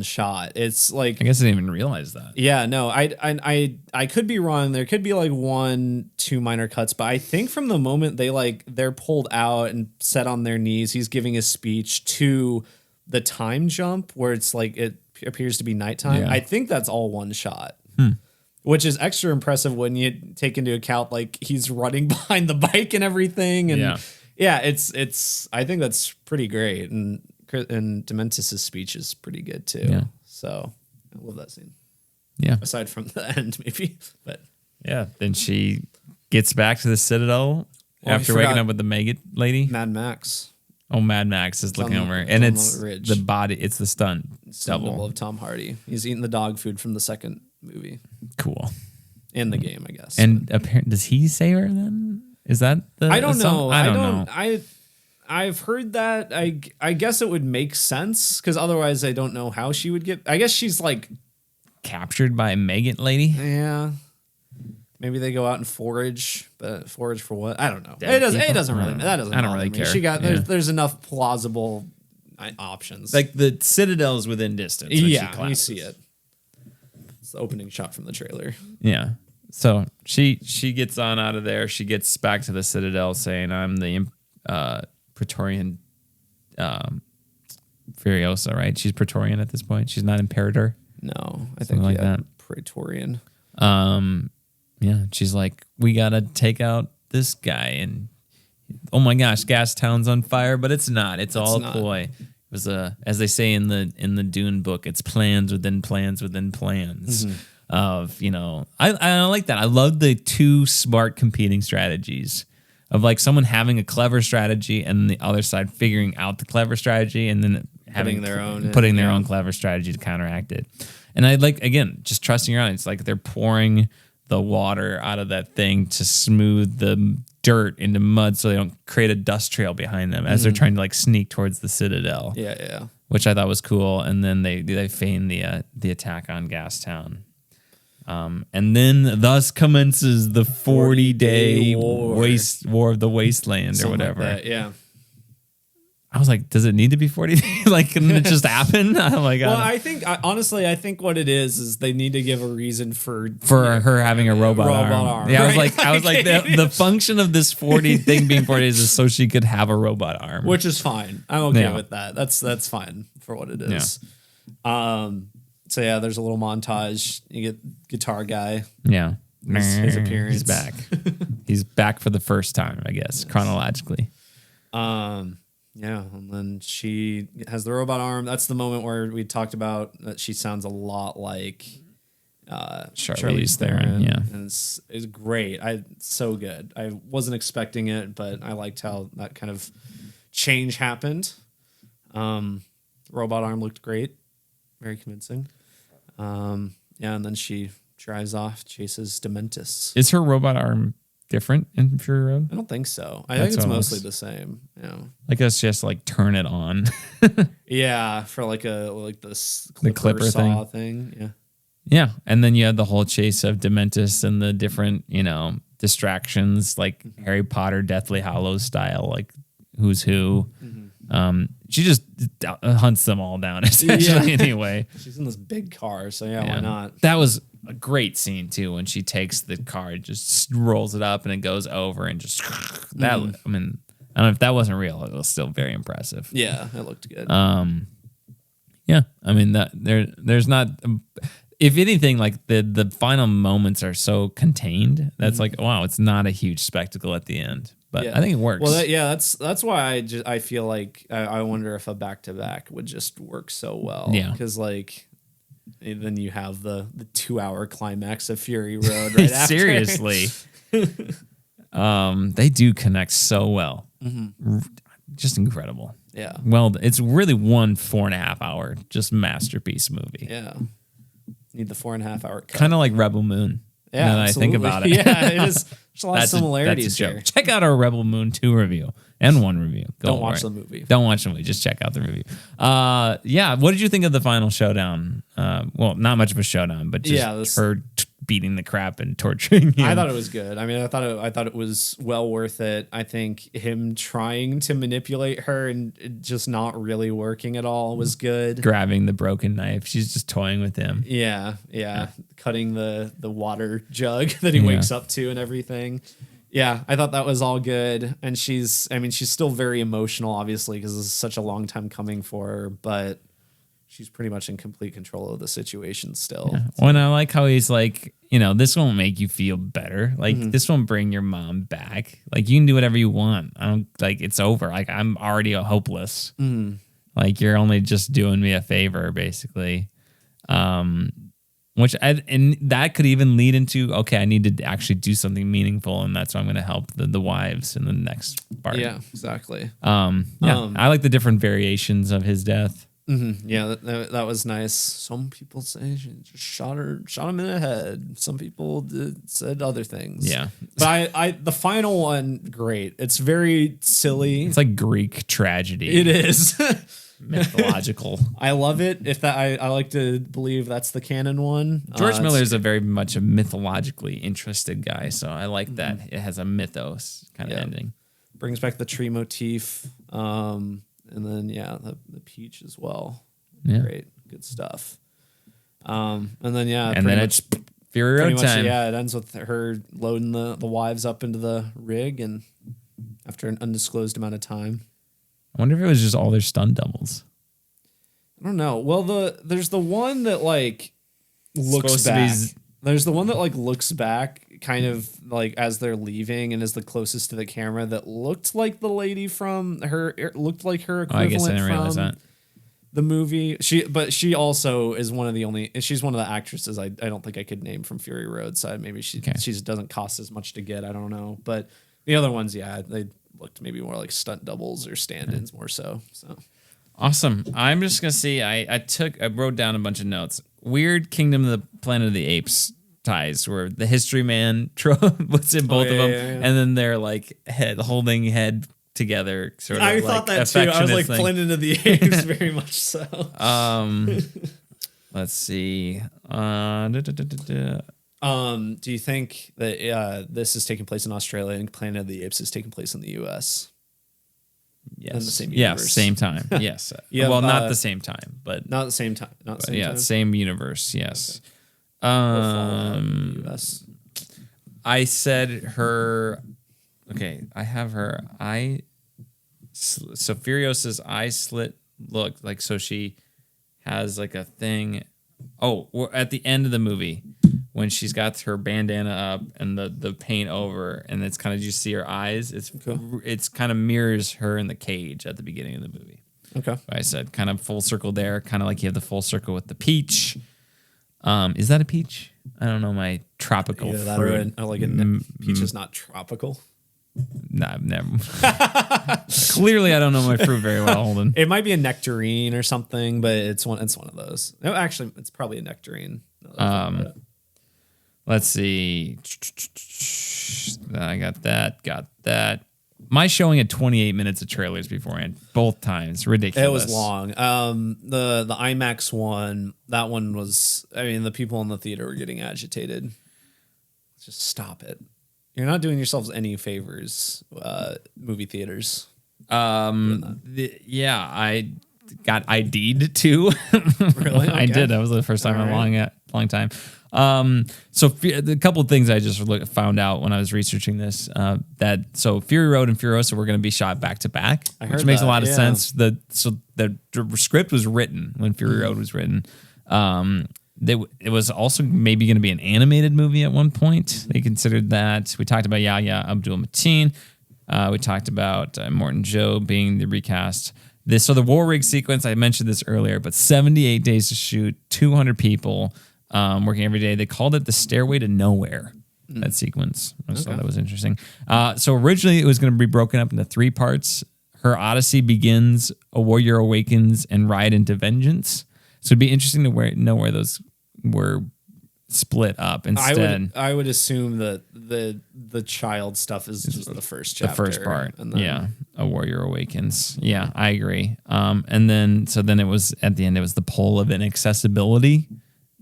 shot. It's like, I guess I didn't even realize that. Yeah, no, I could be wrong. There could be like 1-2 minor cuts, but I think from the moment they're pulled out and set on their knees, he's giving a speech to the time jump where it's like it appears to be nighttime. Yeah. I think that's all one shot, which is extra impressive when you take into account like he's running behind the bike and everything. And it's I think that's pretty great. And Dementis' speech is pretty good too. Yeah. So I love that scene. Yeah. Aside from the end, maybe, but yeah. Then she gets back to the Citadel after waking up with the maggot lady. Mad Max. Oh, Mad Max is looking over, and it's the body. It's the stunt double of Tom Hardy. He's eating the dog food from the second movie. Cool. In the game, I guess. And apparently, does he save her then? Is that the I don't know. I don't know. I've heard that. I guess it would make sense because otherwise I don't know how she would get. I guess she's like captured by a Megan lady. Yeah. Maybe they go out and forage, but forage for what? I don't know. Dead It people? doesn't really. That doesn't. I don't bother really me. care. She got Yeah. there's enough plausible options. Like the Citadel's within distance. when she yeah, you collapses. see it. It's the opening shot from the trailer. Yeah. So she gets on out of there. She gets back to the Citadel saying, I'm the Praetorian Furiosa, right? She's Praetorian at this point. She's not Imperator. No, I Something think like yeah, that. Praetorian. Yeah. She's like, we got to take out this guy. And oh my gosh, Gastown's on fire, but it's not. It's all not. ploy. It was as they say in the Dune book, it's plans within plans within plans. Of, I like that. I love the two smart competing strategies of like someone having a clever strategy and the other side figuring out the clever strategy and then having putting their own clever strategy to counteract it. And I like, again, just trusting your audience. Like they're pouring the water out of that thing to smooth the dirt into mud so they don't create a dust trail behind them as they're trying to like sneak towards the Citadel. Yeah. Which I thought was cool. And then they feign the attack on Gastown. And then thus commences the 40-day war of the wasteland or whatever. Like that, yeah. I was like, does it need to be 40 days? Like, can it just happen? I'm like, Well, I think what it is they need to give a reason for her having a robot arm. Yeah, right? I was like, the function of this 40 thing being 40 days is so she could have a robot arm, which is fine. I'm okay with that. That's fine for what it is. Yeah. So yeah, there's a little montage. You get guitar guy. Yeah, his appearance. He's back. He's back for the first time, I guess, chronologically. Yeah, and then she has the robot arm. That's the moment where we talked about that she sounds a lot like Charlize Theron. Yeah, and it's great. It's so good. I wasn't expecting it, but I liked how that kind of change happened. Robot arm looked great, very convincing. And then she drives off, chases Dementis. Is her robot arm different in Fury Road? I don't think so. I think it's mostly the same. Yeah. Like it's just like turn it on. Yeah, for like this clipper saw thing. Yeah. Yeah. And then you had the whole chase of Dementis and the different, distractions, like Harry Potter Deathly Hallows style, like who's who. She just hunts them all down essentially anyway. She's in this big car, so why not? That was a great scene too when she takes the car, just rolls it up and it goes over and just that. I mean, I don't know if that wasn't real. It was still very impressive. Yeah, it looked good. Yeah, I mean that there's not. If anything, like the final moments are so contained that's like, wow, it's not a huge spectacle at the end. But I think it works. Well, that's why I feel like I wonder if a back-to-back would just work so well. Yeah, because like then you have the 2-hour climax of Fury Road right after. Seriously, they do connect so well. Just incredible. Yeah. Well, it's really one 4.5 hour just masterpiece movie. Yeah. Need the 4.5 hour cut. Kind of like Rebel Moon. Yeah, now that I think about it. Yeah, it is. There's a lot of similarities that's a here. joke. Check out our Rebel Moon 2 review and 1 review. Don't watch the movie. Don't watch the movie. Just check out the review. Yeah. What did you think of the final showdown? Well, not much of a showdown, but just her beating the crap and torturing him. I thought it was good. I mean, I thought it was well worth it. I think him trying to manipulate her and it just not really working at all was good. Grabbing the broken knife. She's just toying with him. Yeah. Cutting the water jug that he wakes up to and everything. Yeah, I thought that was all good. And she's still very emotional, obviously, because this is such a long time coming for her, but she's pretty much in complete control of the situation still. Yeah. Well, and I like how he's like, this won't make you feel better. Like, this won't bring your mom back. Like, you can do whatever you want. I don't, like, it's over. Like, I'm already hopeless. Like, you're only just doing me a favor, basically. And that could even lead into, okay, I need to actually do something meaningful, and that's why I'm going to help the wives in the next part. Yeah, exactly. I like the different variations of his death. Yeah, that was nice. Some people say she just shot him in the head. Some people said other things. Yeah. But I the final one, great. It's very silly. It's like Greek tragedy. It is. Mythological. I love it. If that, I like to believe that's the canon one. George Miller is a very much a mythologically interested guy, so I like that it has a mythos kind of ending. Brings back the tree motif, and then the peach as well. Yeah. Great, good stuff. And then and then it's Fury Road time. Yeah, it ends with her loading the wives up into the rig, and after an undisclosed amount of time. I wonder if it was just all their stunt doubles. I don't know. Well, there's the one that like looks back. There's the one that like looks back, kind of like as they're leaving, and is the closest to the camera. That looked like the lady from her. It looked like her equivalent I guess I didn't realize from that. the movie. She also is one of the only. She's one of the actresses I don't think I could name from Fury Road. So maybe she doesn't cost as much to get. I don't know, but the other ones, they looked maybe more like stunt doubles or stand-ins more so. Awesome. I'm just gonna see. I wrote down a bunch of notes. Weird Kingdom of the Planet of the Apes ties where the history man what's in both of them, and then they're like holding head together. Sort of. I thought that too. I was like Planet of the Apes, very much so. Let's see. Do you think that this is taking place in Australia and Planet of the Apes is taking place in the U.S.? Yes. In the same universe. Yes, same time. Yes. Well, not the same time, but not the same time. Not the same time. Same universe. Yes. US. I said her. Okay, I have her eye. So Furiosa's eye slit look like so she has like a thing. Oh, at the end of the movie, when she's got her bandana up and the paint over, and it's kind of you see her eyes. It's kind of mirrors her in the cage at the beginning of the movie. Okay, I said kind of full circle there, kind of like you have the full circle with the peach. Is that a peach? I don't know my tropical fruit. Peach is not tropical. No, I've never. Clearly, I don't know my fruit very well, Holden. It might be a nectarine or something, but it's one of those. No, actually, it's probably a nectarine. Let's see. I got that. My showing had 28 minutes of trailers beforehand, both times. Ridiculous. It was long. The IMAX one, that one was. I mean, the people in the theater were getting agitated. Just stop it. You're not doing yourselves any favors, movie theaters. I got ID'd too. Really? Okay. I did. That was the first time in a long time. So a couple of things I just found out when I was researching this, so Fury Road and Furiosa were going to be shot back to back, which makes a lot of sense. The script was written when Fury Road was written. It was also maybe going to be an animated movie at one point. They considered that. We talked about Yahya Abdul-Mateen. We talked about Morton Joe being the recast. So the war rig sequence, I mentioned this earlier, but 78 days to shoot, 200 people working every day. They called it the Stairway to Nowhere, that sequence. I just thought that was interesting. So originally it was going to be broken up into 3 parts. Her Odyssey begins, A Warrior Awakens, and Ride into Vengeance. So it'd be interesting to know where those were split up instead. I would assume that the child stuff is just the first chapter. The first part. And then, A Warrior Awakens. Yeah, I agree. And then it was at the end, it was the Pole of Inaccessibility,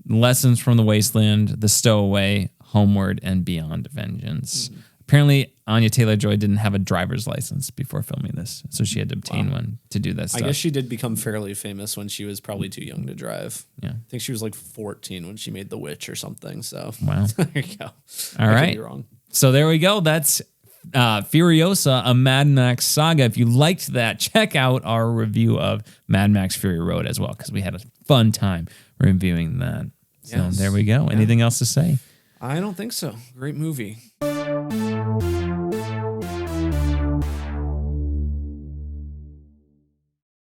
Lessons from the Wasteland, The Stowaway, Homeward, and Beyond Vengeance. Mm-hmm. Apparently, Anya Taylor-Joy didn't have a driver's license before filming this, so she had to obtain one to do that stuff. I guess she did become fairly famous when she was probably too young to drive. Yeah, I think she was like 14 when she made The Witch or something. So wow, there you go. All right, could be wrong. So there we go. That's Furiosa, a Mad Max saga. If you liked that, check out our review of Mad Max Fury Road as well, because we had a fun time reviewing that. So there we go. Anything else to say? I don't think so. Great movie.